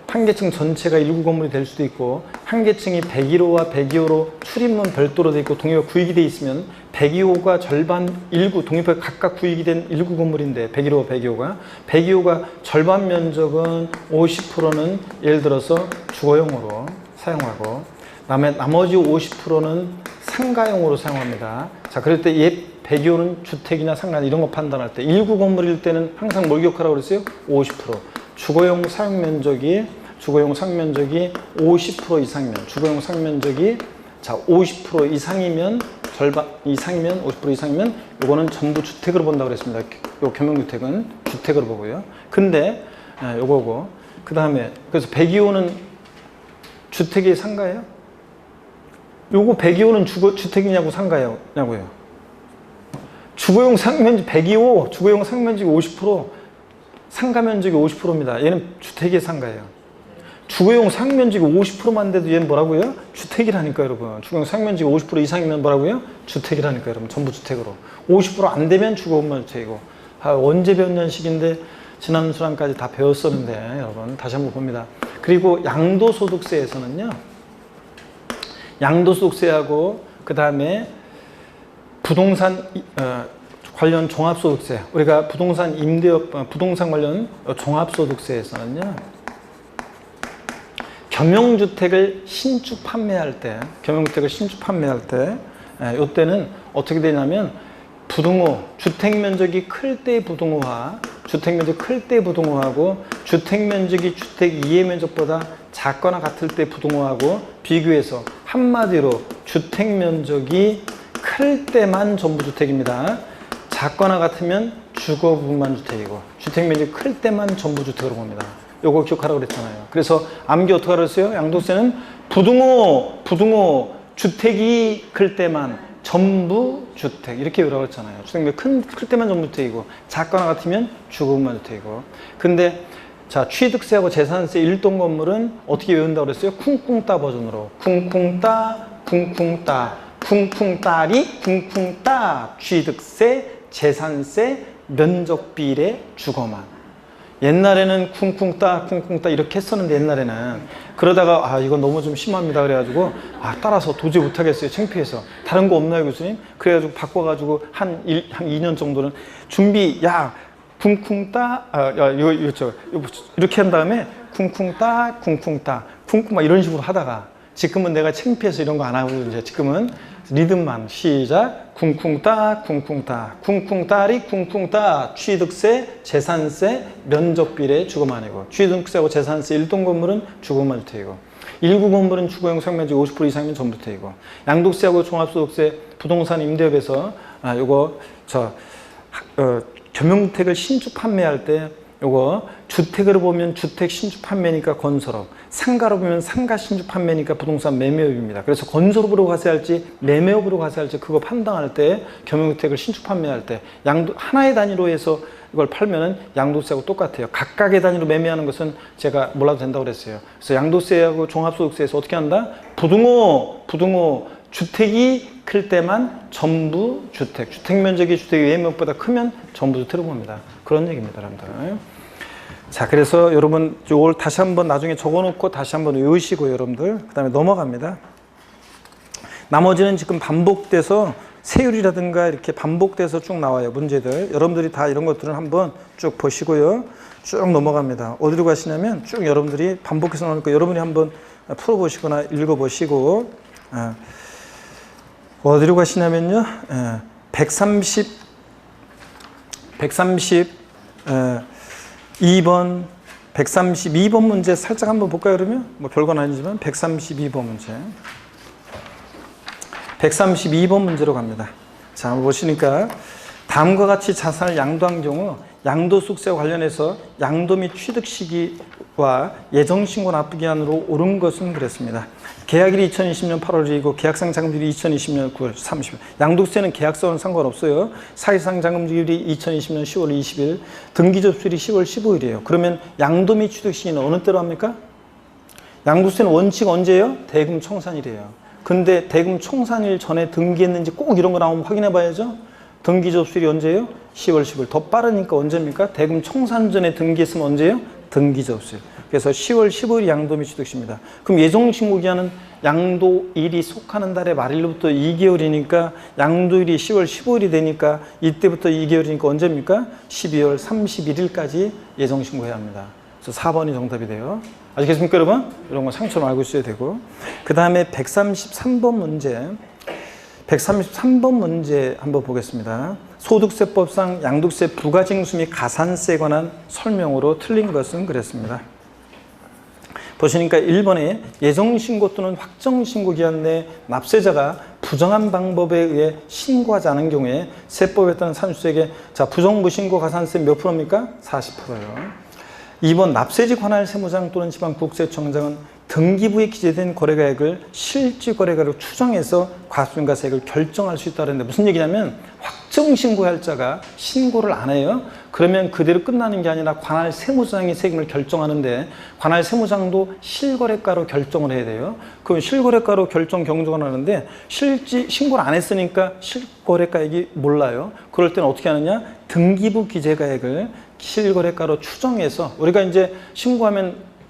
한 개층 전체가 일구 건물이 될 수도 있고 한 개층이 101호와 102호로 출입문 별도로 돼 있고 독립하여 구익이 돼 있으면 102호가 절반 일구 독립하여 각각 구익이 된 일구 건물인데 101호와 102호가 절반 면적은 50%는 예를 들어서 주거용으로 사용하고 나머지 50%는 상가용으로 사용합니다. 자, 그럴 때 102호는 주택이냐 상가 이런 거 판단할 때 1구 건물일 때는 항상 뭘 기억하라고 그랬어요? 50%. 주거용 사용면적이 50% 이상이면 주거용 사용면적이 자 50% 이상이면 절반 이상이면 50% 이상이면 요거는 전부 주택으로 본다고 그랬습니다. 요 겸용주택은 주택으로 보고요. 근데 요거고 그 다음에 그래서 102호는 주택이 상가예요? 요거 102호는 주택이냐고 상가냐고요? 주거용 상면적 102호 주거용 상면적이 50% 상가 면적이 50%입니다. 얘는 주택의 상가예요. 주거용 상면적이 50%만 돼도 얘는 뭐라고요? 주택이라니까 여러분. 주거용 상면적이 50% 이상이면 뭐라고요? 주택이라니까 여러분. 전부 주택으로. 50% 안 되면 주거용만 주택이고. 언제 배운 식인데 지난 수랑까지 다 배웠었는데 여러분 다시 한번 봅니다. 그리고 양도소득세에서는요. 양도소득세하고 그 다음에 부동산 관련 종합소득세 우리가 부동산 임대업 부동산 관련 종합소득세에서는요. 겸용주택을 신축 판매할 때 이때는 어떻게 되냐면 부등호 주택면적이 클 때 부등호와 주택면적이 주택 이해면적보다 작거나 같을 때 부등호하고 비교해서 한마디로 주택면적이 클 때만 전부주택입니다. 작거나 같으면 주거 부분만 주택이고 주택면적이 클 때만 전부주택으로 봅니다. 요거 기억하라고 그랬잖아요. 그래서 암기 어떻게 하랬어요? 양도세는 부등호 주택이 클 때만 전부주택 이렇게 외우라고 했잖아요. 주택면적이 클 때만 전부주택이고 작거나 같으면 주거 부분만 주택이고 근데 자 취득세하고 재산세 일동 건물은 어떻게 외운다고 그랬어요? 쿵쿵따 버전으로 쿵쿵따리 쿵쿵따 취득세 재산세 면적비례 주거만 옛날에는 쿵쿵따 이렇게 했었는데 옛날에는 그러다가 이건 너무 좀 심합니다 그래가지고 따라서 도저히 못하겠어요 창피해서 다른 거 없나요 교수님? 그래가지고 바꿔가지고 한 2년 정도는 준비 쿵쿵따 이거 이렇게 한 다음에 쿵쿵따 쿵쿵 이런 식으로 하다가 지금은 내가 창피해서 이런 거 안 하고 이제 지금은 리듬만 시작 쿵쿵따리 쿵쿵따 취득세 재산세 면적비례 주거만이고 취득세하고 재산세 일동 건물은 주거만 주택이고 1구 건물은 주거용 상면적 50% 이상이면 전부주택이고 양도세하고 종합소득세 부동산 임대업에서 요거 겸용주택을 신축 판매할 때 요거 주택으로 보면 주택 신축 판매니까 건설업, 상가로 보면 상가 신축 판매니까 부동산 매매업입니다. 그래서 건설업으로 가세야 할지 매매업으로 가세야 할지 그거 판단할 때 겸용주택을 신축 판매할 때 하나의 단위로 해서 이걸 팔면은 양도세하고 똑같아요. 각각의 단위로 매매하는 것은 제가 몰라도 된다고 그랬어요. 그래서 양도세하고 종합소득세에서 어떻게 한다? 부등호 주택이 클 때만 전부주택, 주택면적이 주택의 외면보다 크면 전부주택으로 봅니다. 그런 얘기입니다, 여러분들. 자, 그래서 여러분 이걸 다시 한번 나중에 적어놓고 다시 한번 외우시고 여러분들 그 다음에 넘어갑니다. 나머지는 지금 반복돼서 세율이라든가 이렇게 반복돼서 쭉 나와요, 문제들. 여러분들이 다 이런 것들을 한번 쭉 보시고요. 쭉 넘어갑니다. 어디로 가시냐면 쭉 여러분들이 반복해서 나오니까 여러분이 한번 풀어보시거나 읽어보시고 어디로 가시냐면요. 132번 문제 살짝 한번 볼까요, 그러면? 뭐 별건 아니지만 132번 문제. 132번 문제로 갑니다. 자, 보시니까 다음과 같이 자산을 양도한 경우 양도소득세와 관련해서 양도 및 취득 시기와 예정신고 납부기한으로 옳은 것은 그랬습니다. 계약일이 2020년 8월 1일이고 계약상 잔금일이 2020년 9월 30일. 양도세는 계약서는 상관없어요. 사실상 잔금일이 2020년 10월 20일, 등기 접수일이 10월 15일이에요. 그러면 양도 및 취득 시기는 어느 때로 합니까? 양도세는 원칙 언제예요? 대금 청산일이에요. 근데 대금 청산일 전에 등기했는지 꼭 이런 거 나오면 확인해 봐야죠. 등기 접수일이 언제예요? 10월 10일. 더 빠르니까 언제입니까? 대금 청산 전에 등기했으면 언제예요? 등기 접수일. 그래서 10월 15일이 양도 및 취득시입니다. 그럼 예정신고기한은 양도일이 속하는 달의 말일로부터 2개월이니까 양도일이 10월 15일이 되니까 이때부터 2개월이니까 언제입니까? 12월 31일까지 예정신고해야 합니다. 그래서 4번이 정답이 돼요. 아시겠습니까, 여러분? 이런 거 상처럼 알고 있어야 되고. 그 다음에 133번 문제. 133번 문제 한번 보겠습니다. 소득세법상 양도세 부가징수 및 가산세에 관한 설명으로 틀린 것은 그랬습니다. 보시니까 1번에 예정신고 또는 확정신고 기한 내 납세자가 부정한 방법에 의해 신고하지 않은 경우에 세법에 따른 산출세액의 부정무신고 가산세 몇 프로입니까? 40%예요. 2번 납세지 관할 세무장 또는 지방국세청장은 등기부에 기재된 거래가액을 실질거래가로 추정해서 과수인가세액을 결정할 수 있다는데 무슨 얘기냐면 확정신고할 자가 신고를 안 해요. 그러면 그대로 끝나는 게 아니라 관할 세무장이 세금을 결정하는데 관할 세무장도 실거래가로 결정을 해야 돼요. 그럼 실거래가로 경정을 하는데 신고를 안 했으니까 실거래가액이 몰라요. 그럴 때는 어떻게 하느냐? 등기부 기재가액을 실거래가로 추정해서 우리가 이제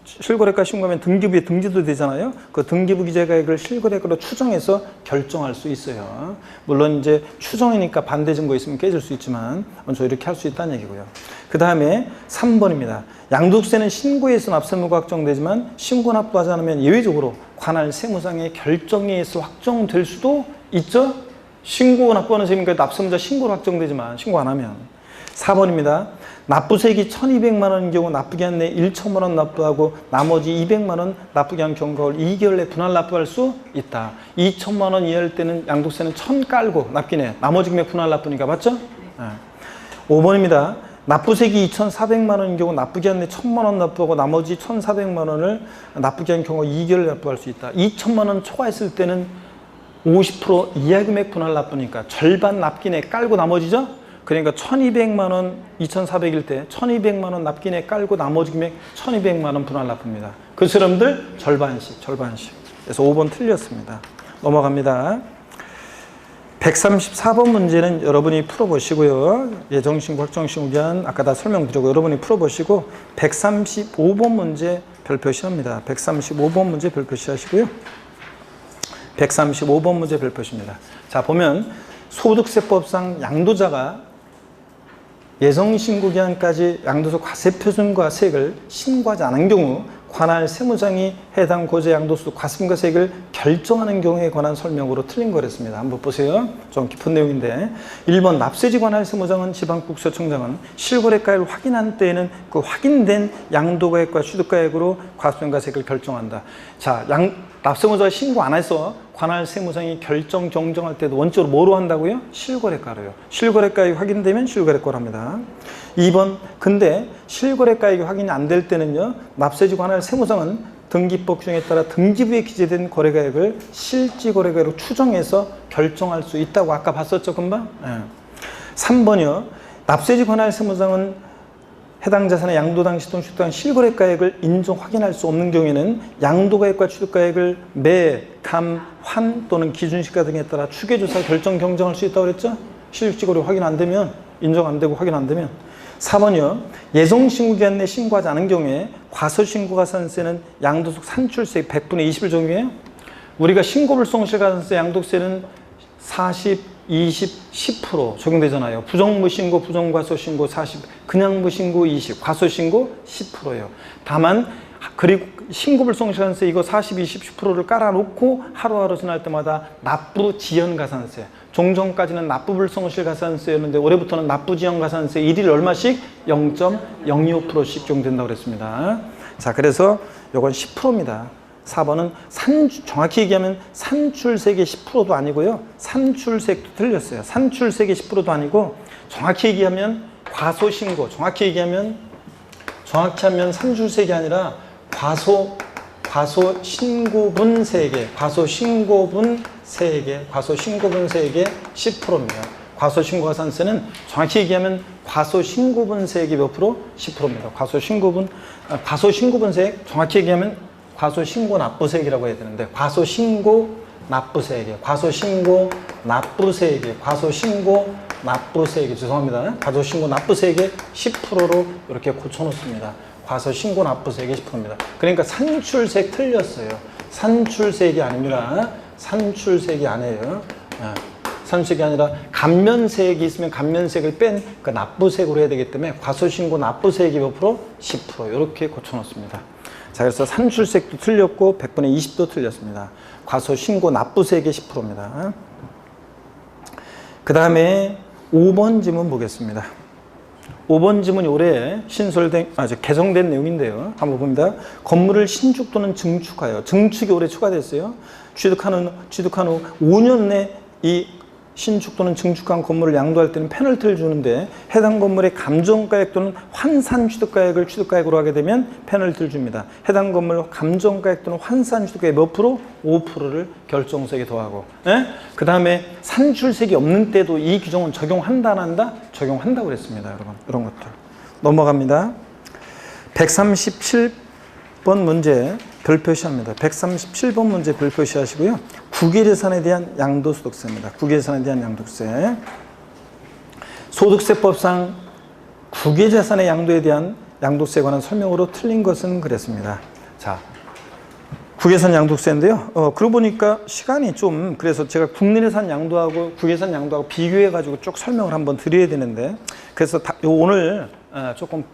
실거래가 신고하면 등기부에 등재도 되잖아요. 그 등기부 기재가액을 실거래가로 추정해서 결정할 수 있어요. 물론 이제 추정이니까 반대 증거 있으면 깨질 수 있지만 먼저 이렇게 할 수 있다는 얘기고요. 그 다음에 3번입니다. 양도세는 신고에서 납세무가 확정되지만 신고 납부하지 않으면 예외적으로 관할 세무장의 결정에 의해서 확정될 수도 있죠. 신고 납부하는 셈이니까 납세무자 신고로 확정되지만 신고 안 하면. 4번입니다. 납부세액이 1,200만 원인 경우 납부기한 내 1,000만 원 납부하고 나머지 200만 원 납부기한 경과를 2개월 내 분할 납부할 수 있다. 2,000만 원 이하일 때는 양도세는 1,000 깔고 납기네. 나머지 금액 분할 납부니까 맞죠? 네. 5번입니다. 납부세액이 2,400만 원인 경우 납부기한 내 1,000만 원 납부하고 나머지 1,400만 원을 납부기한 경우 2개월 납부할 수 있다. 2,000만 원 초과했을 때는 50% 이하 금액 분할 납부니까 절반 납기네 깔고 나머지죠? 그러니까 1,200만 원, 2,400일 때 1,200만 원 납기내 깔고 나머지 금액 1,200만 원 분할 납부입니다. 그 사람들 절반씩. 그래서 5번 틀렸습니다. 넘어갑니다. 134번 문제는 여러분이 풀어보시고요. 예정신고, 확정신고 기한 아까 다 설명드리고 여러분이 풀어보시고 135번 문제 별표시합니다. 135번 문제 별표시 하시고요. 135번 문제 별표시입니다. 자, 보면 소득세법상 양도자가 예정신고 기한까지 양도소 과세표준과 세액을 신고하지 않은 경우 관할 세무장이 해당 고재 양도소 과세금과 세액을 결정하는 경우에 관한 설명으로 틀린 거랬습니다. 한번 보세요. 좀 깊은 내용인데 1번 납세지 관할 세무장은 지방국세청장은 실거래가액을 확인한 때에는 그 확인된 양도가액과 취득가액으로 과세금과 세액을 결정한다. 자, 납세무자가 신고 안 해서 관할 세무장이 경정할 때도 원칙으로 뭐로 한다고요? 실거래가로요. 실거래가액이 확인되면 실거래가로 합니다. 2번 근데 실거래가액이 확인이 안 될 때는요. 납세지 관할 세무장은 등기법 규정에 따라 등기부에 기재된 거래가액을 실지거래가액으로 추정해서 결정할 수 있다고 아까 봤었죠 금방? 네. 3번이요. 납세지 관할 세무장은 해당 자산의 양도당시 또는 취득당 실거래가액을 인정 확인할 수 없는 경우에는 양도가액과 취득가액을 매, 감, 환 또는 기준시가 등에 따라 추계조사 결정 경정할 수 있다고 그랬죠? 실질거래 확인 안 되면 인정 안 되고 확인 안 되면 4번이요. 예정신고기한 내 신고하지 않은 경우에 과소신고가산세는 양도소 산출세 100분의 20을 적용해요. 우리가 신고불성실가산세 양도세는 40, 20, 10% 적용되잖아요. 부정무신고, 부정과소신고 40, 그냥무신고 20, 과소신고 10%예요. 다만 그리고 신고불성실가산세 이거 40, 20, 10%를 깔아놓고 하루하루 지날 때마다 납부지연가산세 종전까지는 납부불성실가산세였는데 올해부터는 납부지연가산세 1일 얼마씩? 0.025%씩 적용된다고 그랬습니다. 자, 그래서 이건 10%입니다. 4번은 정확히 얘기하면 산출세액의 10%도 아니고요. 산출세액도 틀렸어요. 산출세액의 10%도 아니고 정확히 얘기하면 과소신고, 정확히 하면 산출세액이 아니라 과소신고분 세액의 10%입니다. 과소신고가산세는 정확히 얘기하면 과소신고분 세액이 몇 프로? 10%입니다. 과소신고분 세액 정확히 얘기하면 과소신고 납부세액이라고 해야 되는데 과소신고 납부세액이에요. 과소신고 납부세액이 죄송합니다. 과소신고 납부세액의 10%로 이렇게 고쳐놓습니다. 과소신고 납부세액의 10%입니다. 그러니까 산출세액 틀렸어요. 산출세액이 아닙니다. 산출세액이 아니에요. 산출세액이 아니라 감면세액이 있으면 감면세액을 뺀 그 납부세액으로 해야 되기 때문에 과소신고 납부세액이 몇 프로? 10% 이렇게 고쳐놓습니다. 자, 그래서 산출세액도 틀렸고 100분의 20도 틀렸습니다. 과소신고 납부세액의 10%입니다. 그 다음에 5번 지문 보겠습니다. 5번 지문이 올해 개정된 내용인데요. 한번 봅니다. 건물을 신축 또는 증축하여, 증축이 올해 추가됐어요. 취득한 후 5년 내 이 신축 또는 증축한 건물을 양도할 때는 페널티를 주는데, 해당 건물의 감정가액 또는 환산 취득가액을 취득가액으로 하게 되면 페널티를 줍니다. 해당 건물 감정가액 또는 환산 취득가액 몇 프로? 5%를 결정세에 더하고. 그 다음에 산출세액이 없는 때도 이 규정은 적용한다 안 한다? 적용한다고 그랬습니다. 여러분, 이런 것들 넘어갑니다. 137번 문제 별표시합니다. 137번 문제 별표시 하시고요. 국유재산에 대한 양도소득세입니다. 국유재산에 대한 양도세. 소득세법상 국유재산의 양도에 대한 양도세에 관한 설명으로 틀린 것은 그랬습니다. 자, 국유재산 양도세인데요. 그러고 보니까 시간이 좀, 그래서 제가 국내산 양도하고 국유재산 양도하고 비교해가지고 쭉 설명을 한번 드려야 되는데, 그래서 오늘 조금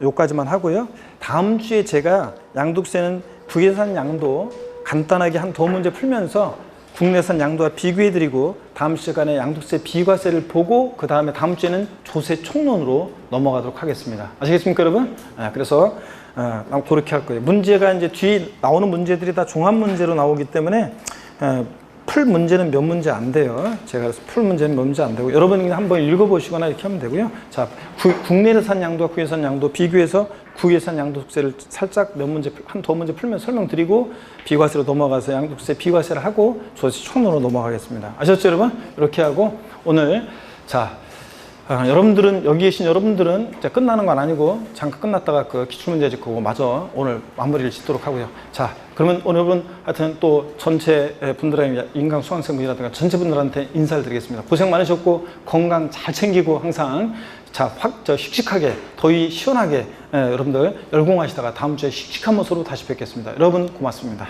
요까지만 하고요. 다음 주에 제가 양도세는 국외산 양도 간단하게 한 더 문제 풀면서 국내산 양도와 비교해드리고, 다음 시간에 양도세 비과세를 보고 그 다음에 다음 주에는 조세 총론으로 넘어가도록 하겠습니다. 아시겠습니까, 여러분? 그래서 그렇게 할 거예요. 문제가 이제 뒤에 나오는 문제들이 다 종합 문제로 나오기 때문에 풀 문제는 몇 문제 안 돼요. 제가 그래서 풀 문제는 몇 문제 안 되고, 여러분이 한번 읽어보시거나 이렇게 하면 되고요. 자, 국내산 양도와 국외산 양도 비교해서 국외산 양도세를 살짝 몇 문제, 더 문제 풀면 설명드리고, 비과세로 넘어가서 양도세 비과세를 하고 조세 총론으로 넘어가겠습니다. 아셨죠, 여러분? 이렇게 하고 오늘, 자, 여러분들은, 여기 계신 여러분들은 이제 끝나는 건 아니고 잠깐 끝났다가 그 기출문제집 그거 마저 오늘 마무리를 짓도록 하고요. 자, 그러면 오늘 여러분 하여튼 또 전체 분들에게, 인강 수강생분이라든가 전체 분들한테 인사를 드리겠습니다. 고생 많으셨고 건강 잘 챙기고 항상 씩씩하게, 더위 시원하게 여러분들 열공하시다가 다음 주에 씩씩한 모습으로 다시 뵙겠습니다. 여러분 고맙습니다.